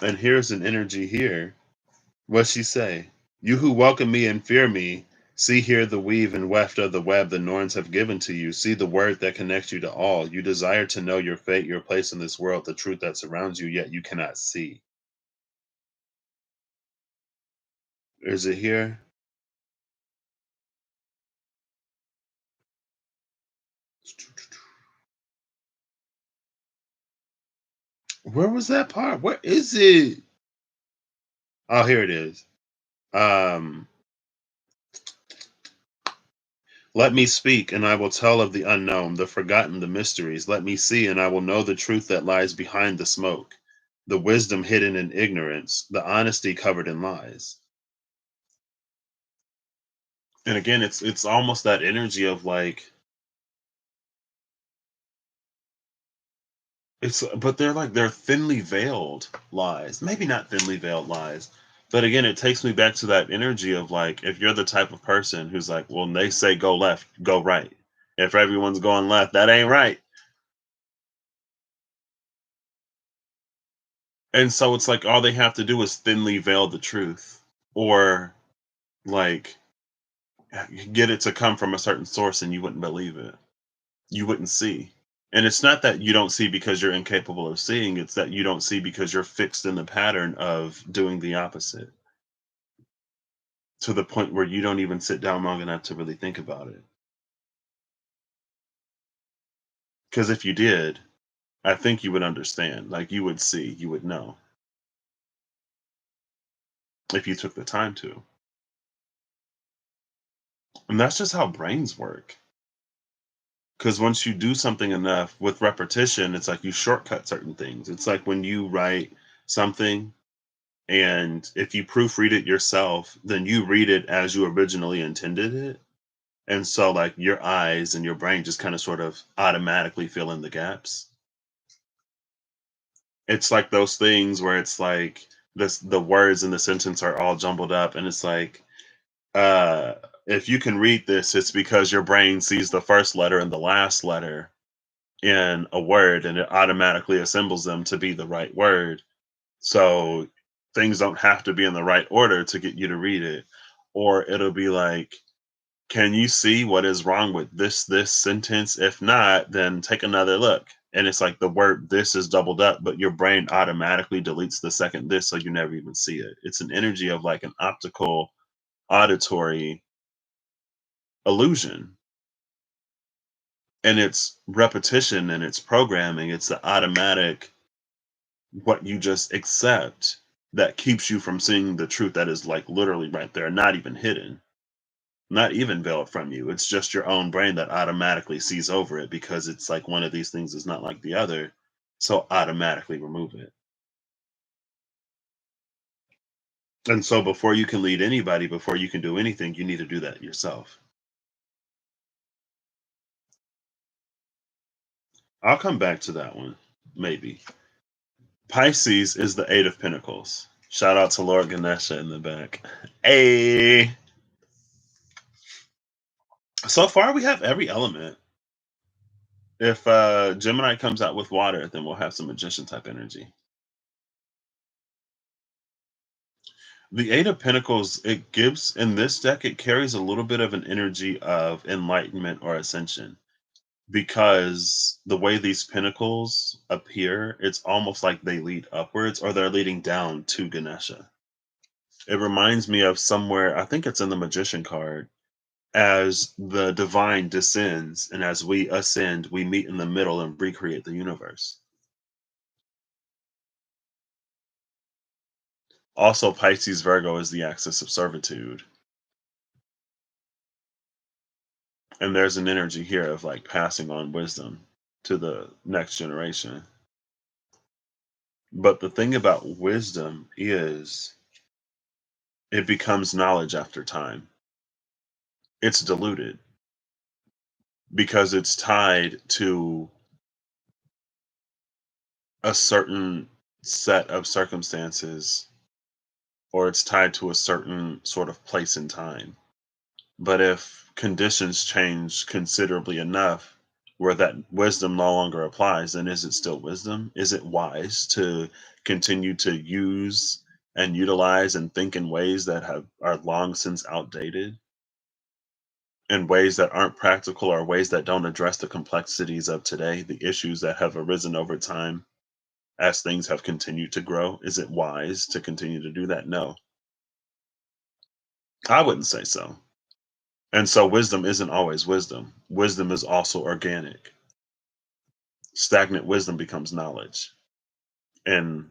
And here's an energy here. What's she say? You who welcome me and fear me, see here the weave and weft of the web the Norns have given to you. See the word that connects you to all. You desire to know your fate, your place in this world, the truth that surrounds you, yet you cannot see. Is it here? Where was that part? Where is it? Oh, here it is. Um, Let me speak, and I will tell of the unknown, the forgotten, the mysteries. Let me see, and I will know the truth that lies behind the smoke, the wisdom hidden in ignorance, the honesty covered in lies. And again, it's almost that energy of like it's, but they're like they're thinly veiled lies. Maybe not thinly veiled lies, but again, it takes me back to that energy of like if you're the type of person who's like, well, they say go left, go right. If everyone's going left, that ain't right. And so it's like all they have to do is thinly veil the truth, or like get it to come from a certain source and you wouldn't believe it. You wouldn't see. And it's not that you don't see because you're incapable of seeing, it's that you don't see because you're fixed in the pattern of doing the opposite to the point where you don't even sit down long enough to really think about it. Because if you did, I think you would understand. Like you would see, you would know if you took the time to. And that's just how brains work. Because once you do something enough with repetition, it's like you shortcut certain things. It's like when you write something and if you proofread it yourself, then you read it as you originally intended it. And so like your eyes and your brain just kind of sort of automatically fill in the gaps. It's like those things where it's like the words in the sentence are all jumbled up and it's like uh if you can read this, it's because your brain sees the first letter and the last letter in a word and it automatically assembles them to be the right word. So things don't have to be in the right order to get you to read it. Or it'll be like, can you see what is wrong with this sentence? If not, then take another look. And it's like the word this is doubled up, but your brain automatically deletes the second this so you never even see it. It's an energy of like an optical auditory illusion. And it's repetition and it's programming. It's the automatic what you just accept that keeps you from seeing the truth that is like literally right there, not even hidden, not even veiled from you. It's just your own brain that automatically sees over it because it's like one of these things is not like the other. So automatically remove it. And so before you can lead anybody, before you can do anything, you need to do that yourself. I'll come back to that one, maybe. Pisces is the Eight of Pentacles. Shout out to Lord Ganesha in the back. Hey, so far we have every element. If Gemini comes out with water, then we'll have some magician type energy. The Eight of Pentacles, it gives in this deck, it carries a little bit of an energy of enlightenment or ascension because the way these pentacles appear, it's almost like they lead upwards or they're leading down to Ganesha. It reminds me of somewhere, I think it's in the Magician card, as the divine descends and as we ascend, we meet in the middle and recreate the universe. Also, Pisces Virgo is the axis of servitude. And there's an energy here of like passing on wisdom to the next generation. But the thing about wisdom is it becomes knowledge after time. It's diluted because it's tied to a certain set of circumstances or it's tied to a certain sort of place in time. But if conditions change considerably enough where that wisdom no longer applies, then is it still wisdom? Is it wise to continue to use and utilize and think in ways that are long since outdated? In ways that aren't practical or ways that don't address the complexities of today, the issues that have arisen over time as things have continued to grow? Is it wise to continue to do that? No, I wouldn't say so. And so wisdom isn't always wisdom. Wisdom is also organic. Stagnant wisdom becomes knowledge. And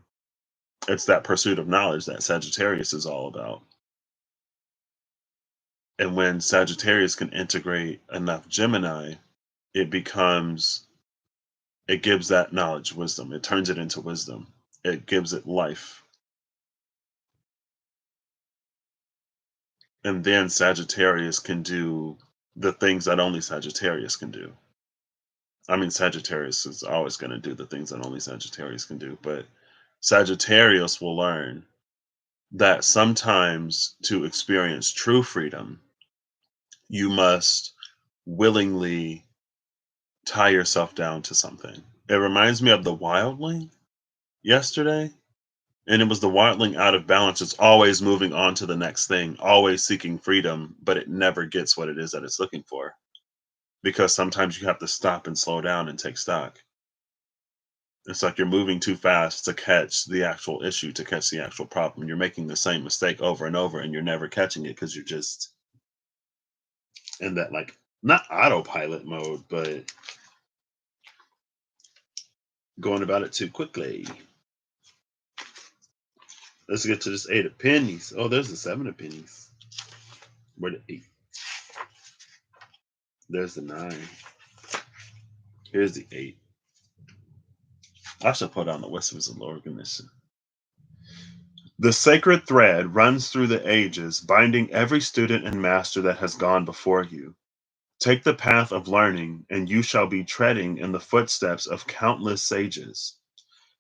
it's that pursuit of knowledge that Sagittarius is all about. And when Sagittarius can integrate enough Gemini, it becomes, it gives that knowledge wisdom. It turns it into wisdom. It gives it life. And then Sagittarius can do the things that only Sagittarius can do. I mean, Sagittarius is always going to do the things that only Sagittarius can do, but Sagittarius will learn that sometimes to experience true freedom, you must willingly tie yourself down to something. It reminds me of the wildling yesterday, and it was the wildling out of balance. It's always moving on to the next thing, always seeking freedom, but it never gets what it is that it's looking for because sometimes you have to stop and slow down and take stock. It's like you're moving too fast to catch the actual issue, to catch the actual problem. You're making the same mistake over and over, and you're never catching it because you're just in that, like, not autopilot mode, but going about it too quickly. Let's get to this eight of pennies. Oh, there's the seven of pennies. Where the eight? There's the nine. Here's the eight. I should put on the Whispers of Organization. The sacred thread runs through the ages, binding every student and master that has gone before you. Take the path of learning, and you shall be treading in the footsteps of countless sages.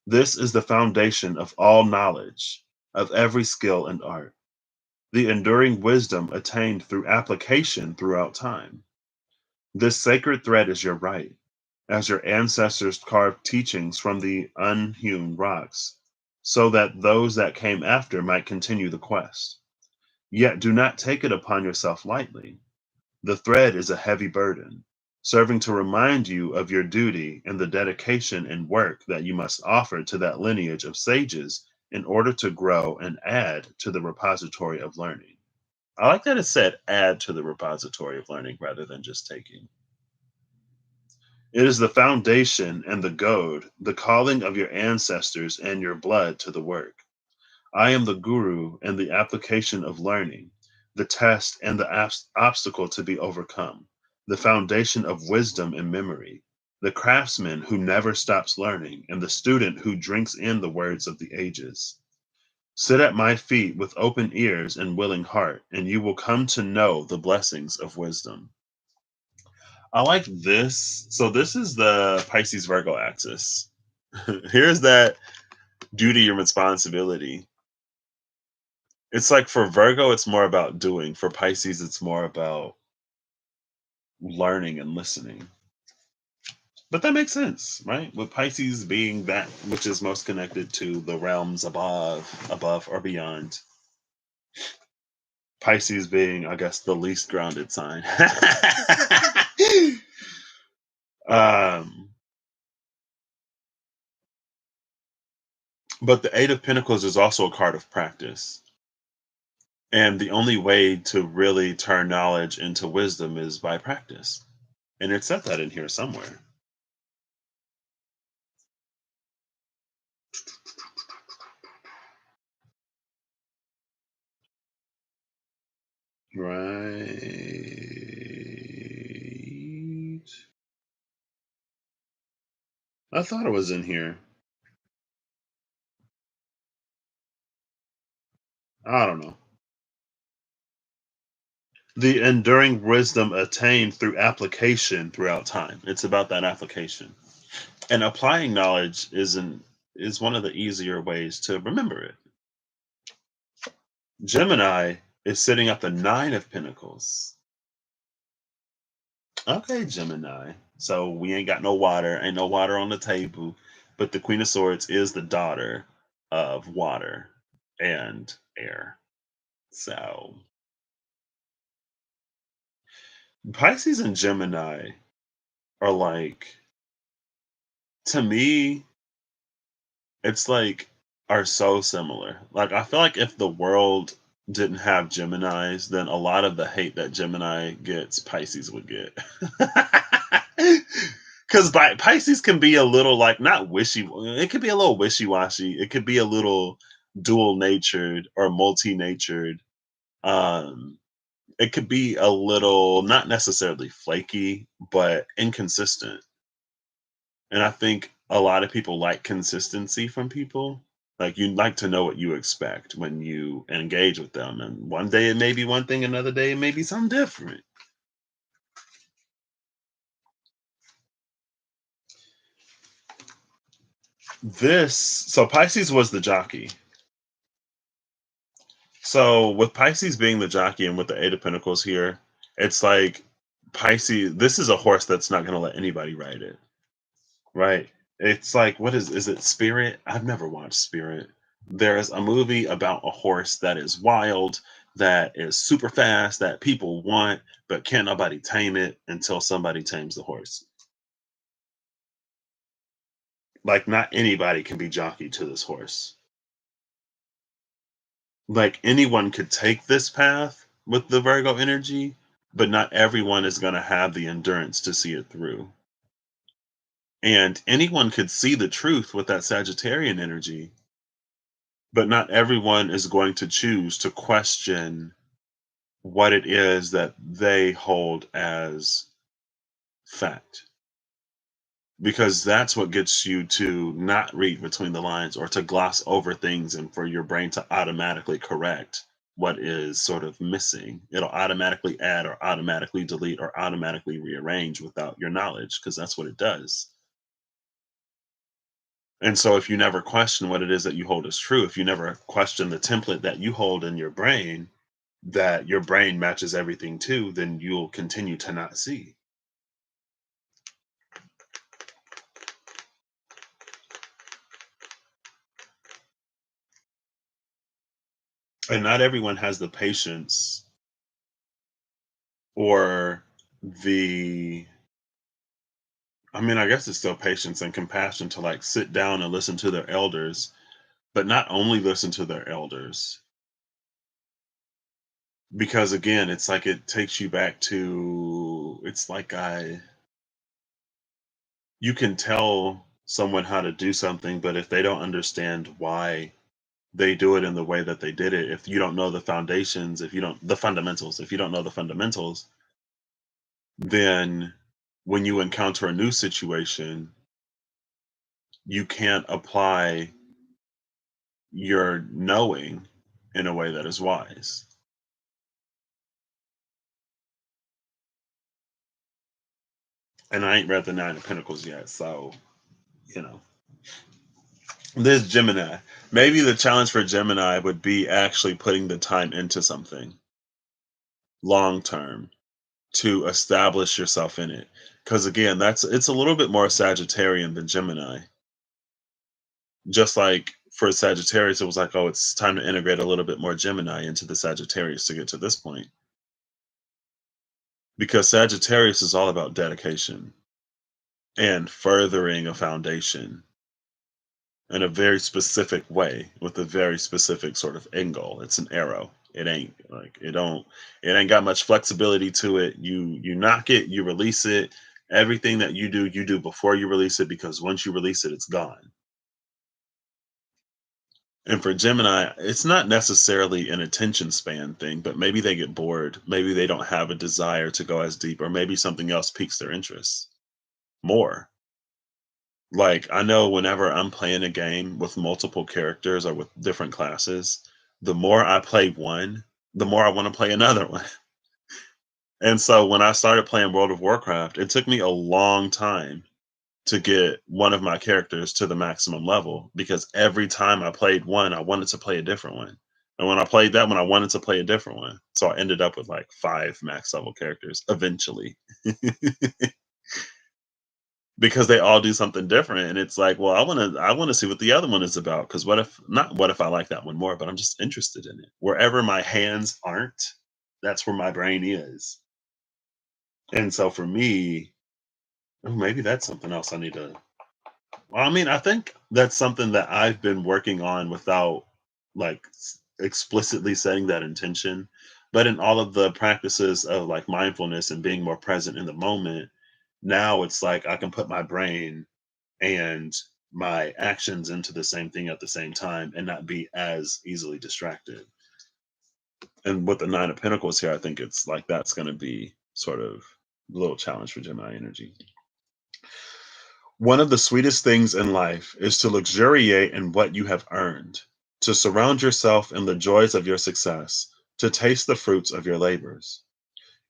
This is the foundation of all knowledge, of every skill and art, the enduring wisdom attained through application throughout time. This sacred thread is your right, as your ancestors carved teachings from the unhewn rocks, so that those that came after might continue the quest. Yet do not take it upon yourself lightly. The thread is a heavy burden, serving to remind you of your duty and the dedication and work that you must offer to that lineage of sages in order to grow and add to the repository of learning. I like that it said add to the repository of learning rather than just taking. It is the foundation and the goad, the calling of your ancestors and your blood to the work. I am the guru and the application of learning, the test and the obstacle to be overcome, the foundation of wisdom and memory, the craftsman who never stops learning, and the student who drinks in the words of the ages. Sit at my feet with open ears and willing heart, and you will come to know the blessings of wisdom. I like this. So, this is the Pisces Virgo axis. Here's that duty and responsibility. It's like for Virgo, it's more about doing. For Pisces, it's more about learning and listening. But that makes sense, right? With Pisces being that which is most connected to the realms above or beyond. Pisces being, I guess, the least grounded sign. um, but the Eight of Pentacles is also a card of practice. And the only way to really turn knowledge into wisdom is by practice. And it said that in here somewhere. Right. I thought it was in here. I don't know. The enduring wisdom attained through application throughout time. It's about that application. And applying knowledge is one of the easier ways to remember it. Gemini is sitting at the Nine of Pentacles. Okay, Gemini. So we ain't got no water, ain't no water on the table. But the Queen of Swords is the daughter of water and air. So Pisces and Gemini are like, to me, it's like are so similar. Like I feel like if the world didn't have Geminis, then a lot of the hate that Gemini gets, Pisces would get. Because Pisces can be a little like not wishy. It could be a little wishy washy. It could be a little dual natured or multi natured. Um, it could be a little not necessarily flaky, but inconsistent. And I think a lot of people like consistency from people. Like you like to know what you expect when you engage with them. And one day it may be one thing, another day it may be something different. So Pisces was the jockey. So with Pisces being the jockey and with the Eight of Pentacles here, it's like Pisces, this is a horse that's not going to let anybody ride it, right? It's like, is it Spirit? I've never watched Spirit. There is a movie about a horse that is wild, that is super fast, that people want, but can't nobody tame it until somebody tames the horse. Like, not anybody can be jockey to this horse. Like, anyone could take this path with the Virgo energy, but not everyone is going to have the endurance to see it through. And anyone could see the truth with that Sagittarian energy, but not everyone is going to choose to question what it is that they hold as fact. Because that's what gets you to not read between the lines or to gloss over things and for your brain to automatically correct what is sort of missing. It'll automatically add or automatically delete or automatically rearrange without your knowledge because that's what it does. And so if you never question what it is that you hold as true, if you never question the template that you hold in your brain, that your brain matches everything to, then you'll continue to not see. And not everyone has the patience or the I mean, I guess it's still patience and compassion to like sit down and listen to their elders, but not only listen to their elders, because again, it's like it takes you back to it's like you can tell someone how to do something, but if they don't understand why they do it in the way that they did it, if you don't know the foundations, if you don't the fundamentals, if you don't know the fundamentals, then when you encounter a new situation, you can't apply your knowing in a way that is wise. And I ain't read the Nine of Pentacles yet, so you know. This Gemini. Maybe the challenge for Gemini would be actually putting the time into something long term to establish yourself in it. Because again, it's a little bit more Sagittarian than Gemini. Just like for Sagittarius, it was like, oh, it's time to integrate a little bit more Gemini into the Sagittarius to get to this point. Because Sagittarius is all about dedication and furthering a foundation in a very specific way with a very specific sort of end goal. It's an arrow. It ain't like it ain't got much flexibility to it. You knock it, you release it. Everything that you do before you release it, because once you release it, it's gone. And for Gemini, it's not necessarily an attention span thing, but maybe they get bored. Maybe they don't have a desire to go as deep, or maybe something else piques their interest more. Like, I know whenever I'm playing a game with multiple characters or with different classes, the more I play one, the more I want to play another one. And so when I started playing World of Warcraft, it took me a long time to get one of my characters to the maximum level, because every time I played one, I wanted to play a different one. And when I played that one, I wanted to play a different one. So I ended up with like 5 max level characters eventually. Because they all do something different, and it's like, well, I want to see what the other one is about, because what if I like that one more, but I'm just interested in it. Wherever my hands aren't, that's where my brain is. And so for me, oh, maybe that's something else I need to, well, I mean, I think that's something that I've been working on without like explicitly setting that intention. But in all of the practices of like mindfulness and being more present in the moment, now it's like I can put my brain and my actions into the same thing at the same time and not be as easily distracted. And with the 9 of Pentacles here, I think it's like that's going to be sort of a little challenge for Gemini energy. One of the sweetest things in life is to luxuriate in what you have earned, to surround yourself in the joys of your success, to taste the fruits of your labors.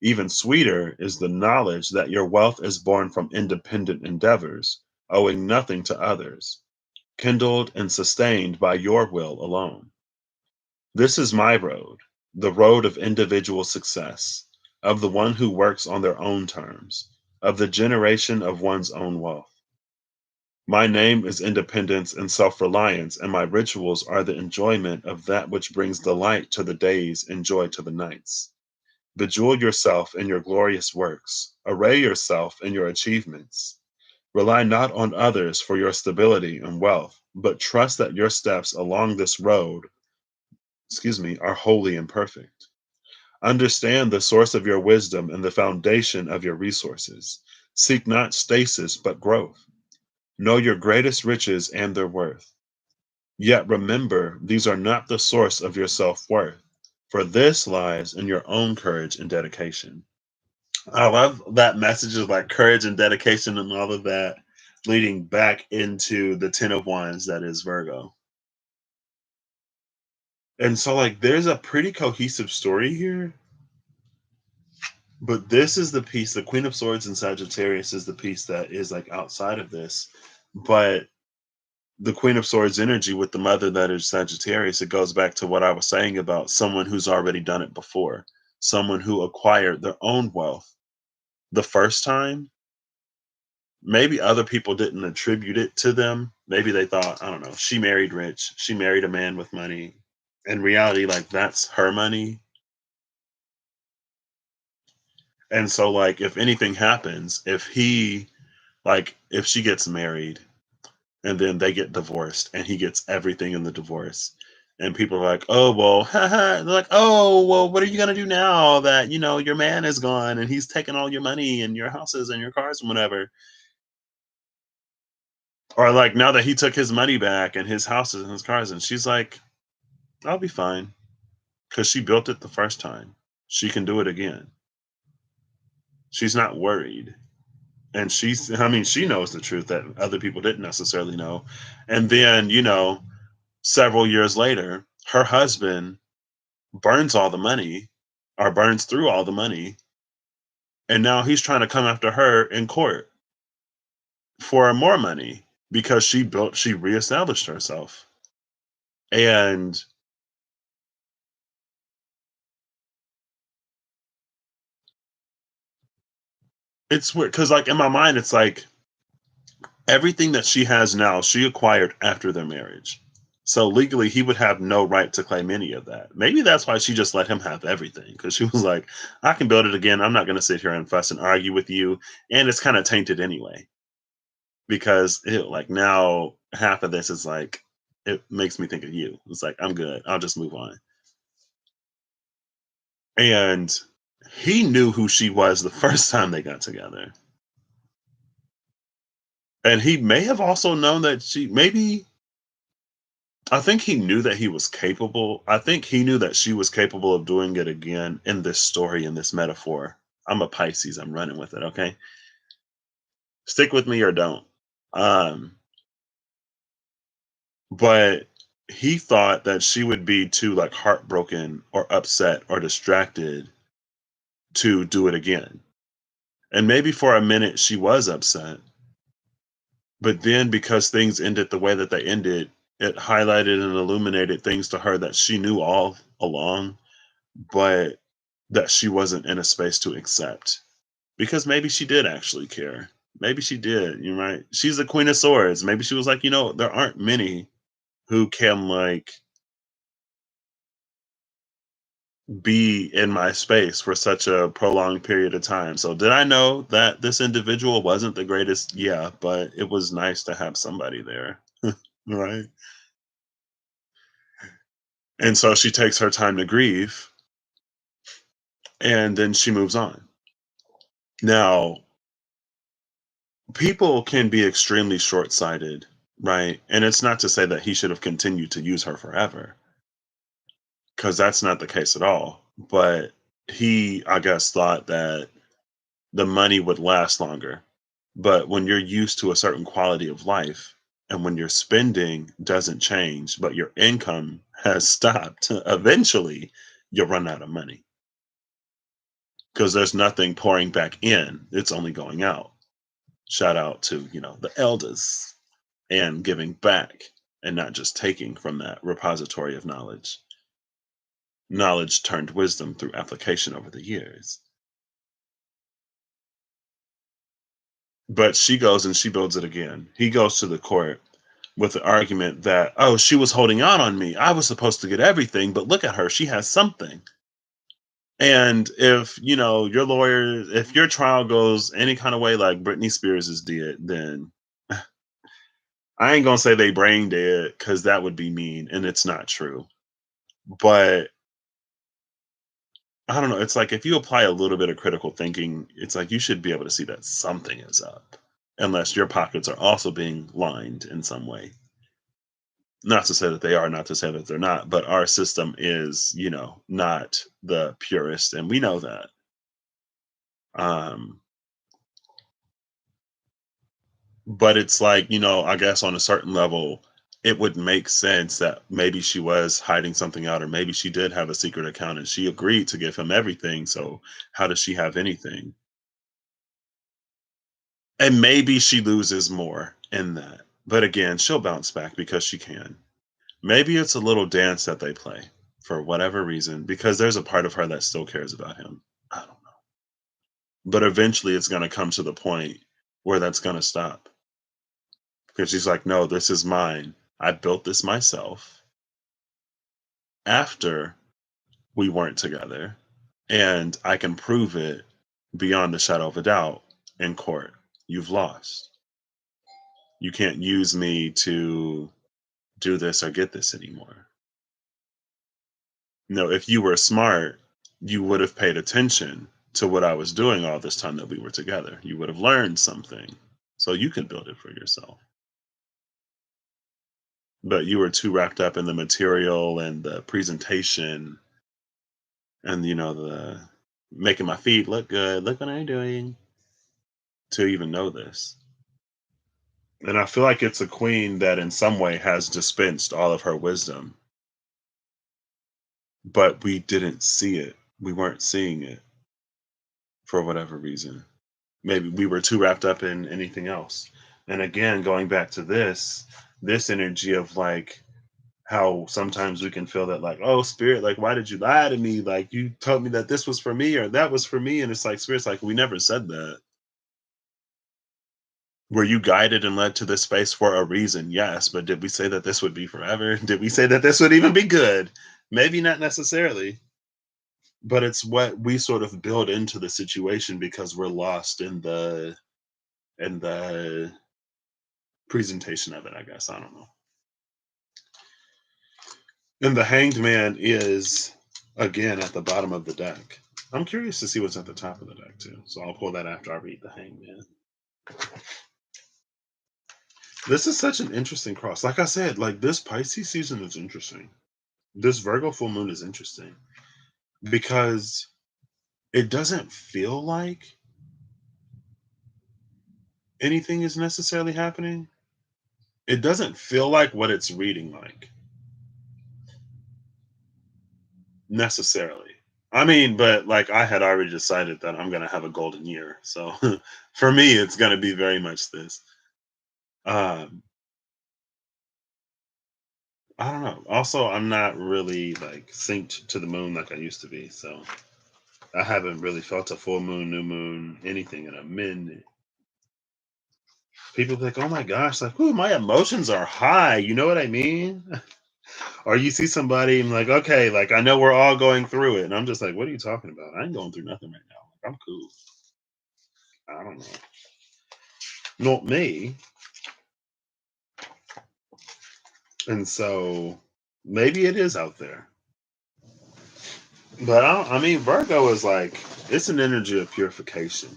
Even sweeter is the knowledge that your wealth is born from independent endeavors, owing nothing to others, kindled and sustained by your will alone. This is my road, the road of individual success, of the one who works on their own terms, of the generation of one's own wealth. My name is independence and self reliance, and my rituals are the enjoyment of that which brings delight to the days and joy to the nights. Bejewel yourself in your glorious works, array yourself in your achievements. Rely not on others for your stability and wealth, but trust that your steps along this road, are holy and perfect. Understand the source of your wisdom and the foundation of your resources. Seek not stasis, but growth. Know your greatest riches and their worth. Yet remember, these are not the source of your self worth, for this lies in your own courage and dedication. I love that message of like courage and dedication and all of that, leading back into the 10 of Wands that is Virgo. And so, like, there's a pretty cohesive story here, but this is the piece, the Queen of Swords and Sagittarius is the piece that is like outside of this. But the Queen of Swords energy with the mother that is Sagittarius, it goes back to what I was saying about someone who's already done it before, someone who acquired their own wealth the first time. Maybe other people didn't attribute it to them. Maybe they thought, I don't know, she married rich, she married a man with money. In reality, like that's her money. And so, like, if anything happens, if she gets married and then they get divorced and he gets everything in the divorce, and people are like, oh, well, haha. They're like, oh, well, what are you going to do now that, your man is gone and he's taken all your money and your houses and your cars and whatever? Or like now that he took his money back and his houses and his cars, and she's like, I'll be fine because she built it the first time. She can do it again. She's not worried. And I mean, she knows the truth that other people didn't necessarily know. And then, several years later, her husband burns all the money or burns through all the money. And now he's trying to come after her in court for more money because she reestablished herself. And it's weird because, like, in my mind, it's like everything that she has now, she acquired after their marriage. So legally, he would have no right to claim any of that. Maybe that's why she just let him have everything because she was like, I can build it again. I'm not going to sit here and fuss and argue with you. And it's kind of tainted anyway because like now half of this is like, it makes me think of you. It's like, I'm good. I'll just move on. And he knew who she was the first time they got together. And he may have also known that she maybe I think he knew that he was capable. I think he knew that she was capable of doing it again in this story, in this metaphor. I'm a Pisces. I'm running with it. Okay. Stick with me or don't. Um, but he thought that she would be too like heartbroken or upset or distracted to do it again. And maybe for a minute she was upset. But then because things ended the way that they ended, it highlighted and illuminated things to her that she knew all along, but that she wasn't in a space to accept because maybe she did actually care. Maybe she did. You're right. She's the Queen of Swords. Maybe she was like, there aren't many who can like be in my space for such a prolonged period of time. So did I know that this individual wasn't the greatest? Yeah, but it was nice to have somebody there. Right. And so she takes her time to grieve and then she moves on. Now, people can be extremely short-sighted, right? And it's not to say that he should have continued to use her forever, because that's not the case at all. But he, I guess, thought that the money would last longer. But when you're used to a certain quality of life, and when your spending doesn't change, but your income has stopped, eventually you'll run out of money because there's nothing pouring back in. It's only going out. Shout out to, the elders and giving back and not just taking from that repository of knowledge. Knowledge turned wisdom through application over the years. But she goes and she builds it again. He goes to the court with the argument that, oh, she was holding out on me. I was supposed to get everything, but look at her. She has something. And if, your lawyer, if your trial goes any kind of way like Britney Spears did, then I ain't gonna say they brain dead because that would be mean and it's not true. But I don't know. It's like if you apply a little bit of critical thinking, it's like you should be able to see that something is up, unless your pockets are also being lined in some way. Not to say that they are, not to say that they're not, but our system is, not the purest, and we know that. Um, but it's like, I guess on a certain level, it would make sense that maybe she was hiding something out, or maybe she did have a secret account and she agreed to give him everything. So how does she have anything? And maybe she loses more in that. But again, she'll bounce back because she can. Maybe it's a little dance that they play for whatever reason, because there's a part of her that still cares about him. I don't know. But eventually it's going to come to the point where that's going to stop. Because she's like, no, this is mine. I built this myself after we weren't together. And I can prove it beyond the shadow of a doubt in court. You've lost. You can't use me to do this or get this anymore. No, if you were smart, you would have paid attention to what I was doing all this time that we were together. You would have learned something so you can build it for yourself. But you were too wrapped up in the material and the presentation and, the making my feet look good. Look what I'm doing to even know this. And I feel like it's a queen that in some way has dispensed all of her wisdom, but we didn't see it. We weren't seeing it for whatever reason. Maybe we were too wrapped up in anything else. And again, going back to this energy of like how sometimes we can feel that like, oh, spirit, like, why did you lie to me? Like, you told me that this was for me or that was for me. And it's like, spirit's like, we never said that. Were you guided and led to this space for a reason? Yes, but did we say that this would be forever? Did we say that this would even be good? Maybe not necessarily, but it's what we sort of build into the situation because we're lost in the presentation of it, I guess. I don't know. And the hanged man is again at the bottom of the deck. I'm curious to see what's at the top of the deck too. So I'll pull that after I read the hanged man. This is such an interesting cross. Like I said, like this Pisces season is interesting. This Virgo full moon is interesting because it doesn't feel like anything is necessarily happening. It doesn't feel like what it's reading like necessarily. I mean, but like I had already decided that I'm gonna have a golden year. So for me, it's gonna be very much this. Um, I don't know. Also, I'm not really like synced to the moon like I used to be. So I haven't really felt a full moon, new moon, anything in a minute. People be like, oh my gosh, like, ooh, my emotions are high. You know what I mean? Or you see somebody and like, okay, like I know we're all going through it. And I'm just like, what are you talking about? I ain't going through nothing right now. Like, I'm cool. I don't know. Not me. And so maybe it is out there. But I mean, Virgo is like, it's an energy of purification.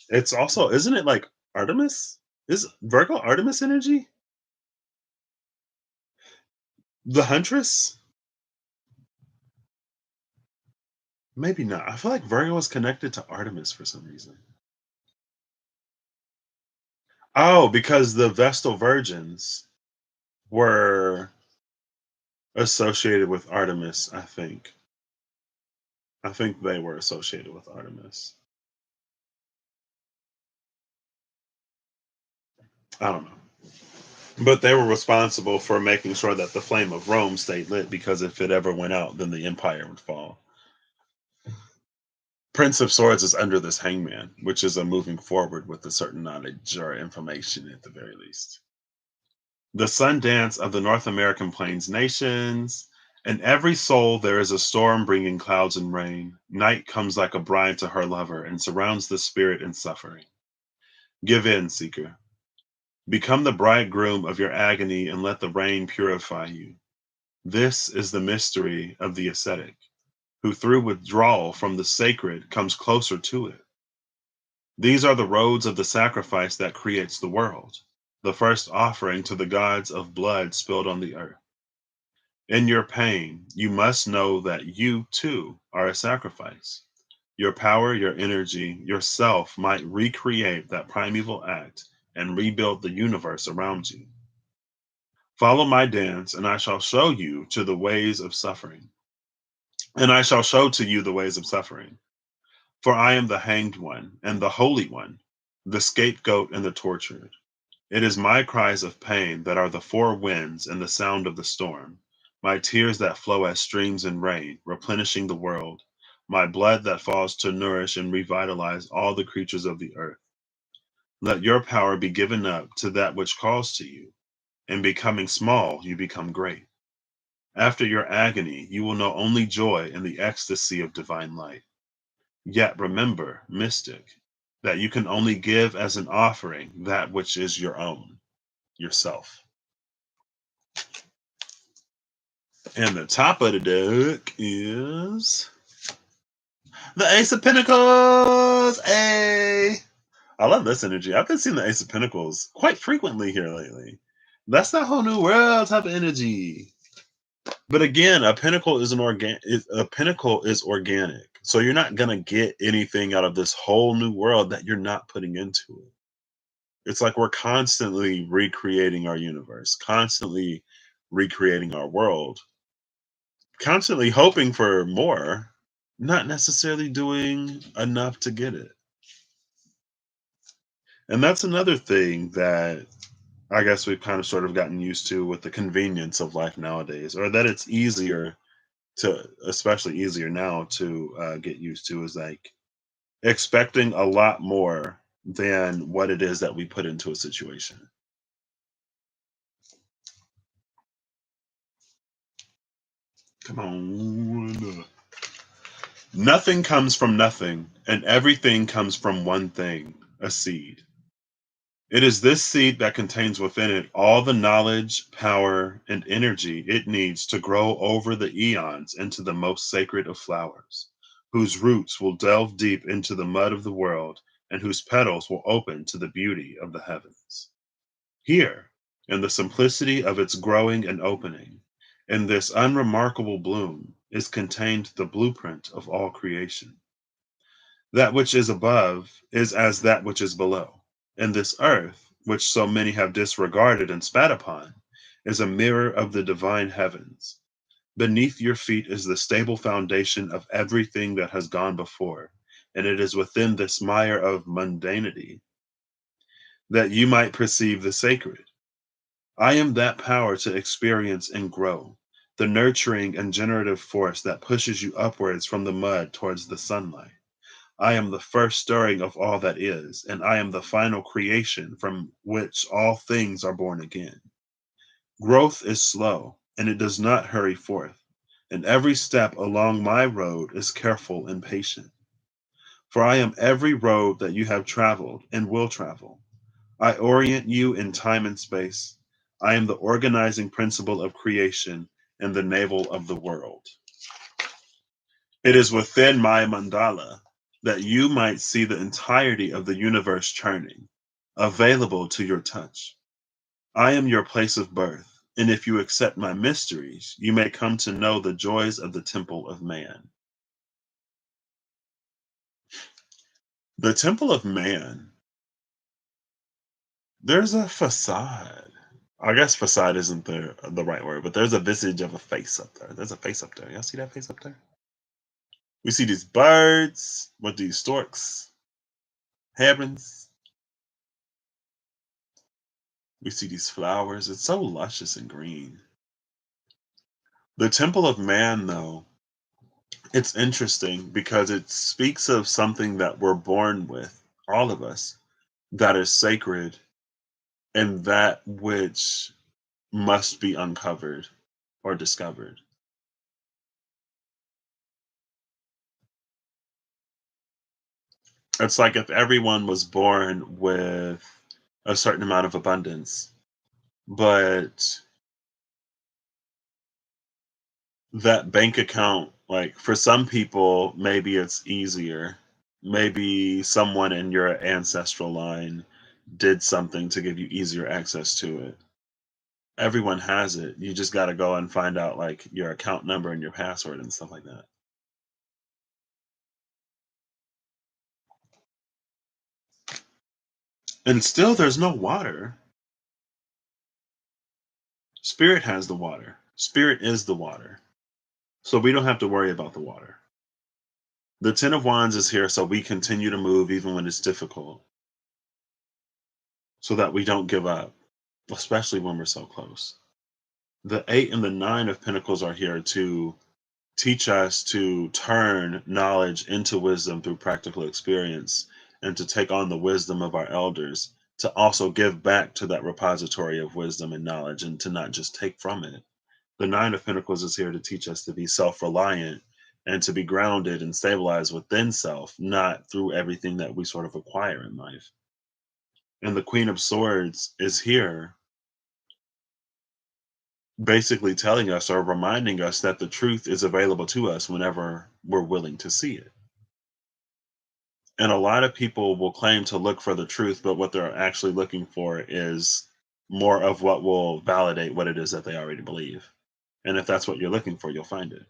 It's also, isn't it like Artemis? Is Virgo Artemis energy? The Huntress? Maybe not. I feel like Virgo is connected to Artemis for some reason. Oh, because the Vestal Virgins were associated with Artemis, I think. I think they were associated with Artemis. I don't know. But they were responsible for making sure that the flame of Rome stayed lit because if it ever went out, then the empire would fall. Prince of Swords is under this hangman, which is a moving forward with a certain knowledge or information at the very least. The sun dance of the North American Plains nations. In every soul there is a storm bringing clouds and rain. Night comes like a bride to her lover and surrounds the spirit in suffering. Give in, seeker. Become the bridegroom of your agony and let the rain purify you. This is the mystery of the ascetic, who through withdrawal from the sacred comes closer to it. These are the roads of the sacrifice that creates the world, the first offering to the gods of blood spilled on the earth. In your pain, you must know that you too are a sacrifice. Your power, your energy, yourself might recreate that primeval act and rebuild the universe around you. Follow my dance, and I shall show you to the ways of suffering. And I shall show to you the ways of suffering. For I am the hanged one and the holy one, the scapegoat and the tortured. It is my cries of pain that are the four winds and the sound of the storm, my tears that flow as streams in rain, replenishing the world, my blood that falls to nourish and revitalize all the creatures of the earth. Let your power be given up to that which calls to you. In becoming small, you become great. After your agony, you will know only joy in the ecstasy of divine light. Yet remember, mystic, that you can only give as an offering that which is your own, yourself. And the top of the deck is the Ace of Pentacles. Hey, I love this energy. I've been seeing the Ace of Pentacles quite frequently here lately. That's that whole new world type of energy. But again, a pinnacle is organic. So you're not gonna get anything out of this whole new world that you're not putting into it. It's like we're constantly recreating our universe, constantly recreating our world, constantly hoping for more, not necessarily doing enough to get it. And that's another thing that I guess we've kind of sort of gotten used to with the convenience of life nowadays, or that it's easier to, especially easier now to get used to, is like expecting a lot more than what it is that we put into a situation. Come on. Nothing comes from nothing, and everything comes from one thing, a seed. It is this seed that contains within it all the knowledge, power, and energy it needs to grow over the eons into the most sacred of flowers, whose roots will delve deep into the mud of the world, and whose petals will open to the beauty of the heavens. Here, in the simplicity of its growing and opening, in this unremarkable bloom, is contained the blueprint of all creation. That which is above is as that which is below. And this earth, which so many have disregarded and spat upon, is a mirror of the divine heavens. Beneath your feet is the stable foundation of everything that has gone before, and it is within this mire of mundanity that you might perceive the sacred. I am that power to experience and grow, the nurturing and generative force that pushes you upwards from the mud towards the sunlight. I am the first stirring of all that is, and I am the final creation from which all things are born again. Growth is slow, and it does not hurry forth, and every step along my road is careful and patient. For I am every road that you have traveled and will travel. I orient you in time and space. I am the organizing principle of creation and the navel of the world. It is within my mandala that you might see the entirety of the universe churning, available to your touch. I am your place of birth, and if you accept my mysteries, you may come to know the joys of the temple of man. The temple of man, there's a facade. I guess facade isn't the right word, but there's a visage of a face up there. There's a face up there. Y'all see that face up there? We see these birds, what these storks, herons. We see these flowers. It's so luscious and green. The temple of man, though, it's interesting because it speaks of something that we're born with, all of us, that is sacred and that which must be uncovered or discovered. It's like if everyone was born with a certain amount of abundance, but that bank account, like for some people, maybe it's easier. Maybe someone in your ancestral line did something to give you easier access to it. Everyone has it. You just got to go and find out like your account number and your password and stuff like that. And still, there's no water. Spirit has the water. Spirit is the water. So we don't have to worry about the water. The Ten of Wands is here so we continue to move even when it's difficult, so that we don't give up, especially when we're so close. The Eight and the Nine of Pentacles are here to teach us to turn knowledge into wisdom through practical experience and to take on the wisdom of our elders, to also give back to that repository of wisdom and knowledge and to not just take from it. The Nine of Pentacles is here to teach us to be self reliant and to be grounded and stabilized within self, not through everything that we sort of acquire in life. And the Queen of Swords is here basically telling us or reminding us that the truth is available to us whenever we're willing to see it. And a lot of people will claim to look for the truth, but what they're actually looking for is more of what will validate what it is that they already believe. And if that's what you're looking for, you'll find it.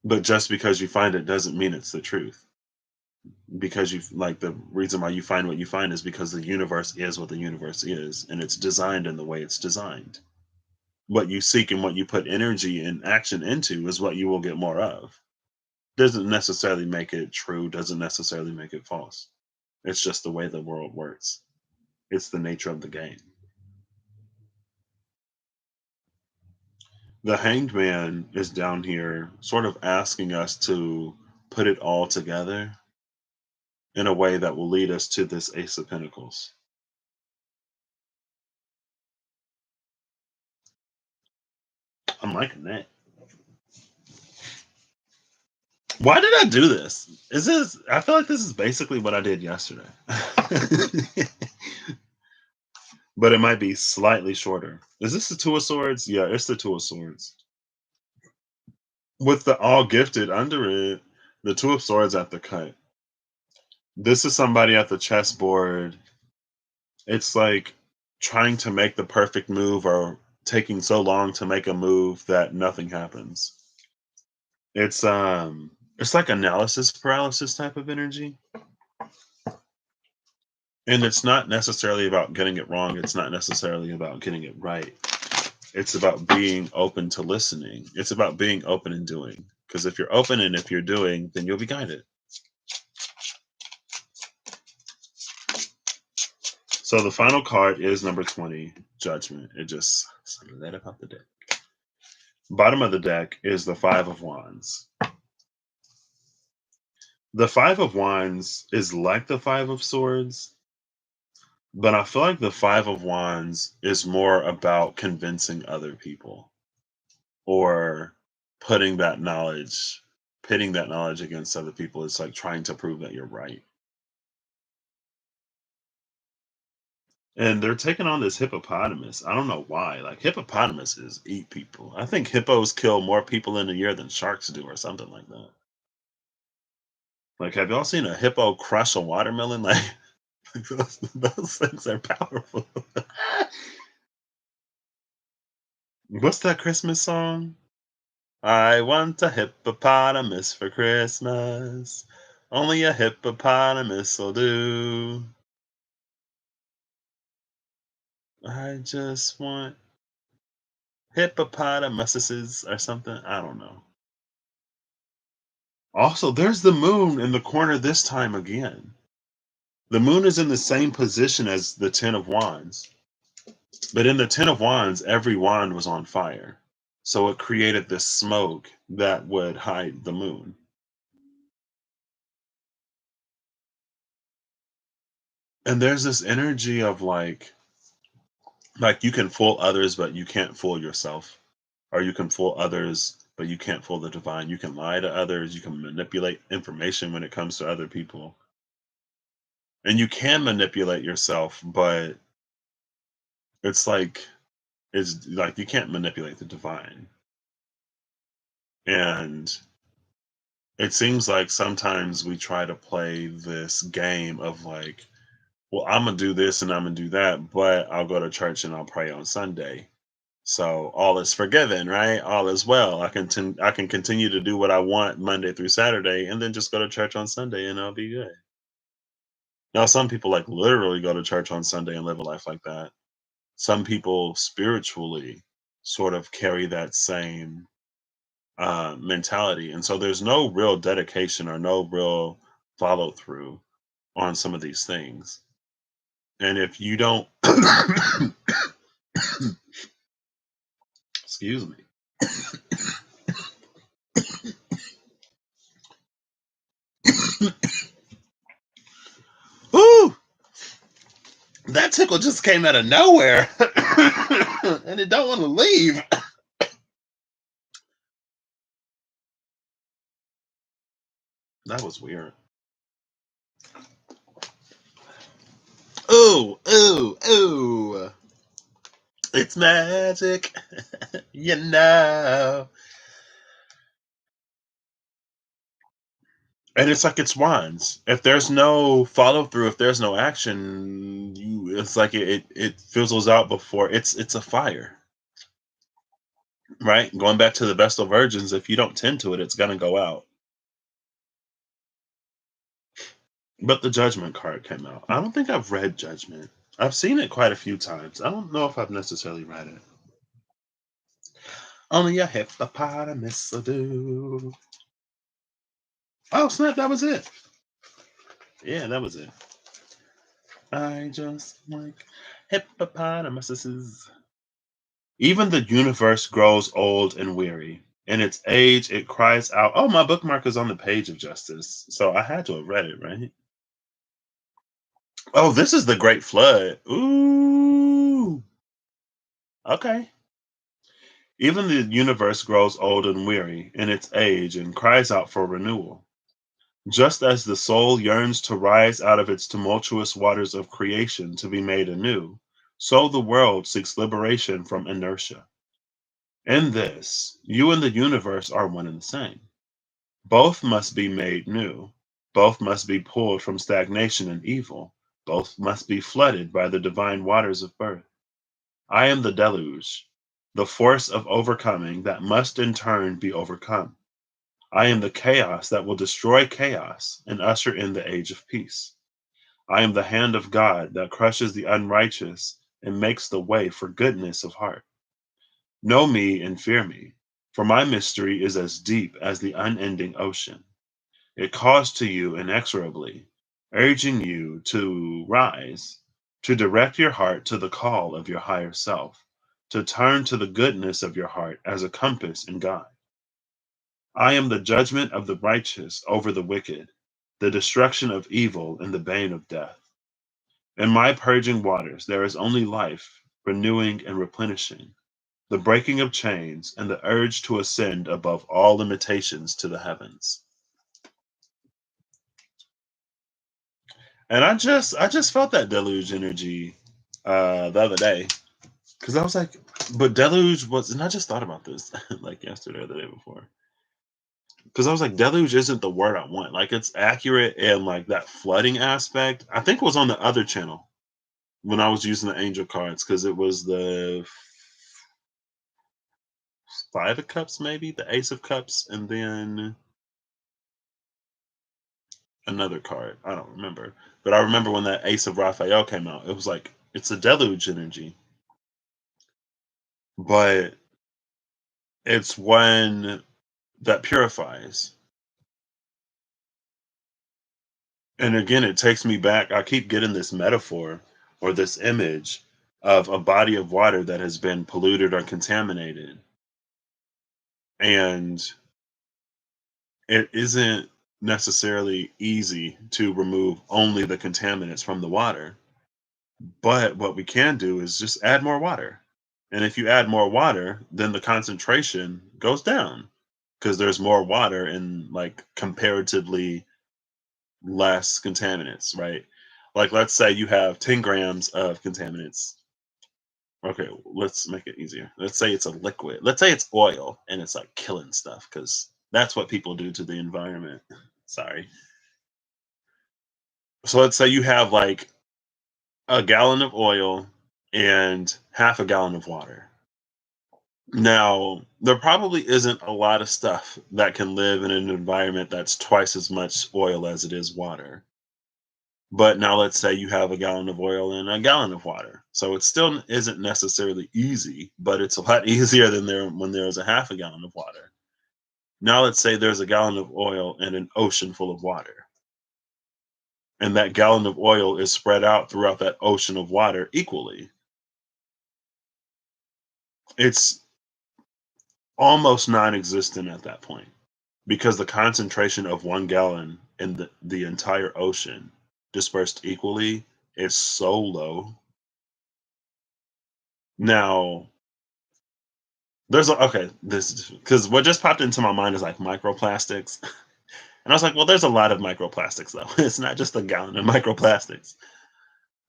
But just because you find it doesn't mean it's the truth. Because you like the reason why you find what you find is because the universe is what the universe is, and it's designed in the way it's designed. What you seek and what you put energy and action into is what you will get more of. Doesn't necessarily make it true, doesn't necessarily make it false. It's just the way the world works. It's the nature of the game. The Hanged Man is down here sort of asking us to put it all together in a way that will lead us to this Ace of Pentacles. I'm liking that. Why did I do this? Is this? I feel like this is basically what I did yesterday, but it might be slightly shorter. Is this the Two of Swords? Yeah, it's the Two of Swords with the all gifted under it. The Two of Swords at the cut. This is somebody at the chessboard. It's like trying to make the perfect move or taking so long to make a move that nothing happens. It's like analysis paralysis type of energy. And it's not necessarily about getting it wrong. It's not necessarily about getting it right. It's about being open to listening. It's about being open and doing. Because if you're open and if you're doing, then you'll be guided. So the final card is number 20, Judgment. It just let it off the deck. Bottom of the deck is the Five of Wands. The Five of Wands is like the Five of Swords, but I feel like the Five of Wands is more about convincing other people or putting that knowledge, pitting that knowledge against other people. It's like trying to prove that you're right. And they're taking on this hippopotamus. I don't know why. Like hippopotamuses eat people. I think hippos kill more people in a year than sharks do, or something like that. Like, have y'all seen a hippo crush a watermelon? Like, those things are powerful. What's that Christmas song? I want a hippopotamus for Christmas. Only a hippopotamus will do. I just want hippopotamuses or something. I don't know. Also, there's the moon in the corner this time again. The moon is in the same position as the Ten of Wands. But in the Ten of Wands, every wand was on fire. So it created this smoke that would hide the moon. And there's this energy of like you can fool others, but you can't fool yourself. Or you can fool others, but you can't fool the divine. You can lie to others. You can manipulate information when it comes to other people. And you can manipulate yourself, but it's like you can't manipulate the divine. And it seems like sometimes we try to play this game of like, well, I'm gonna do this and I'm gonna do that, but I'll go to church and I'll pray on Sunday. So all is forgiven, right? All is well. I can continue to do what I want Monday through Saturday and then just go to church on Sunday and I'll be good. Now some people like literally go to church on Sunday and live a life like that. Some people spiritually sort of carry that same mentality. And so there's no real dedication or no real follow through on some of these things. And if you don't, excuse me. Ooh, that tickle just came out of nowhere and it don't want to leave. That was weird. Ooh, ooh, ooh. It's magic, you know. And it's like it's wands. If there's no follow through, if there's no action, it's like it fizzles out before it's a fire. Right? Going back to the Vestal Virgins, if you don't tend to it, it's gonna go out. But the Judgment card came out. I don't think I've read Judgment. I've seen it quite a few times. I don't know if I've necessarily read it. Only a hippopotamus will do. Oh snap! That was it. Yeah, that was it. I just like hippopotamuses. Even the universe grows old and weary. In its age, it cries out. Oh, my bookmark is on the page of justice. So I had to have read it, right? Oh, this is the Great Flood. Ooh. Okay. Even the universe grows old and weary in its age and cries out for renewal. Just as the soul yearns to rise out of its tumultuous waters of creation to be made anew, so the world seeks liberation from inertia. In this, you and the universe are one and the same. Both must be made new. Both must be pulled from stagnation and evil. Both must be flooded by the divine waters of birth. I am the deluge, the force of overcoming that must in turn be overcome. I am the chaos that will destroy chaos and usher in the age of peace. I am the hand of God that crushes the unrighteous and makes the way for goodness of heart. Know me and fear me, for my mystery is as deep as the unending ocean. It calls to you inexorably, urging you to rise, to direct your heart to the call of your higher self, to turn to the goodness of your heart as a compass and guide. I am the judgment of the righteous over the wicked, the destruction of evil and the bane of death. In my purging waters, there is only life, renewing and replenishing, the breaking of chains, and the urge to ascend above all limitations to the heavens. And I just felt that deluge energy the other day because I was like, but deluge was, and I just thought about this like yesterday or the day before because I was like, deluge isn't the word I want. Like it's accurate and like that flooding aspect. I think it was on the other channel when I was using the angel cards because it was the five of cups, maybe the ace of cups, and then another card. I don't remember, but I remember when that ace of Raphael came out. It was like it's a deluge energy, but it's one that purifies. And again, it takes me back. I keep getting this metaphor or this image of a body of water that has been polluted or contaminated. And it isn't necessarily easy to remove only the contaminants from the water. But what we can do is just add more water. And if you add more water, then the concentration goes down because there's more water and like comparatively less contaminants, right? Like, let's say you have 10 grams of contaminants. Okay, let's make it easier. Let's say it's a liquid. Let's say it's oil and it's like killing stuff because that's what people do to the environment. Sorry. So let's say you have like a gallon of oil and half a gallon of water. Now, there probably isn't a lot of stuff that can live in an environment that's twice as much oil as it is water. But now let's say you have a gallon of oil and a gallon of water. So it still isn't necessarily easy, but it's a lot easier than there when there's a half a gallon of water. Now let's say there's a gallon of oil and an ocean full of water. And that gallon of oil is spread out throughout that ocean of water equally. It's almost non-existent at that point because the concentration of 1 gallon in the entire ocean dispersed equally is so low. Now, okay, this because what just popped into my mind is like microplastics. And I was like, well, there's a lot of microplastics though. It's not just a gallon of microplastics.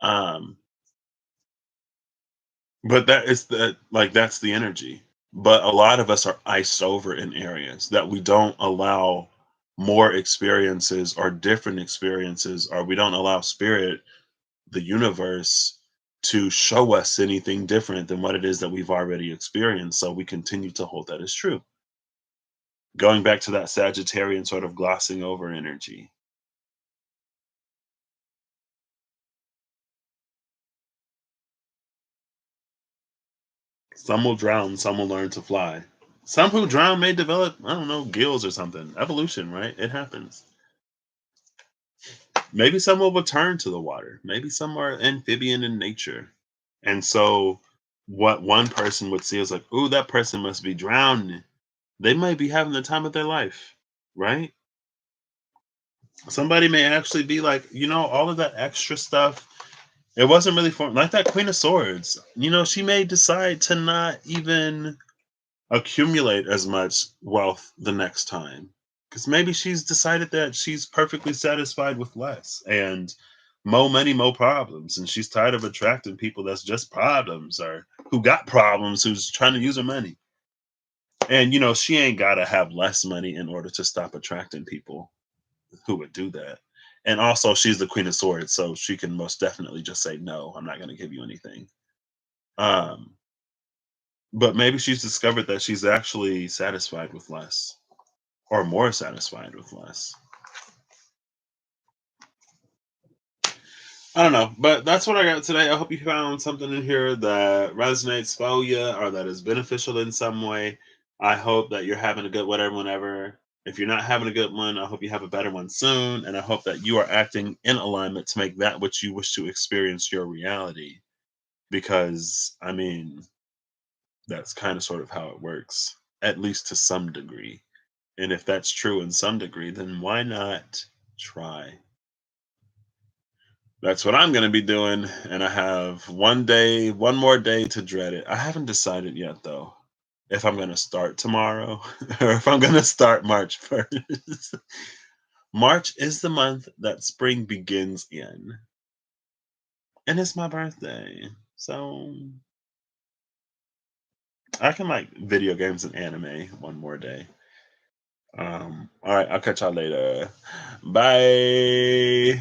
Um, but that is the like that's the energy. But a lot of us are iced over in areas that we don't allow more experiences or different experiences, or we don't allow spirit, the universe, to show us anything different than what it is that we've already experienced. So we continue to hold that as true. Going back to that Sagittarian sort of glossing over energy. Some will drown, some will learn to fly. Some who drown may develop, I don't know, gills or something. Evolution, right? It happens. Maybe some will return to the water. Maybe some are amphibian in nature. And so what one person would see is like, ooh, that person must be drowning. They might be having the time of their life, right? Somebody may actually be like, all of that extra stuff. It wasn't really for like that Queen of Swords. You know, she may decide to not even accumulate as much wealth the next time. Because maybe she's decided that she's perfectly satisfied with less and mo money, mo problems. And she's tired of attracting people that's just problems or who got problems, who's trying to use her money. And, you know, she ain't got to have less money in order to stop attracting people who would do that. And also, she's the Queen of Swords, so she can most definitely just say, no, I'm not going to give you anything. Um, but maybe she's discovered that she's actually satisfied with less or more satisfied with less. I don't know, but that's what I got today. I hope you found something in here that resonates for you or that is beneficial in some way. I hope that you're having a good whatever, whenever. If you're not having a good one, I hope you have a better one soon. And I hope that you are acting in alignment to make that which you wish to experience your reality. Because, I mean, that's kind of sort of how it works, at least to some degree. And if that's true in some degree, then why not try? That's what I'm going to be doing. And I have one more day to dread it. I haven't decided yet, though, if I'm going to start tomorrow or if I'm going to start March 1st. March is the month that spring begins in. And it's my birthday. So I can like video games and anime one more day. All right, I'll catch y'all later. Bye.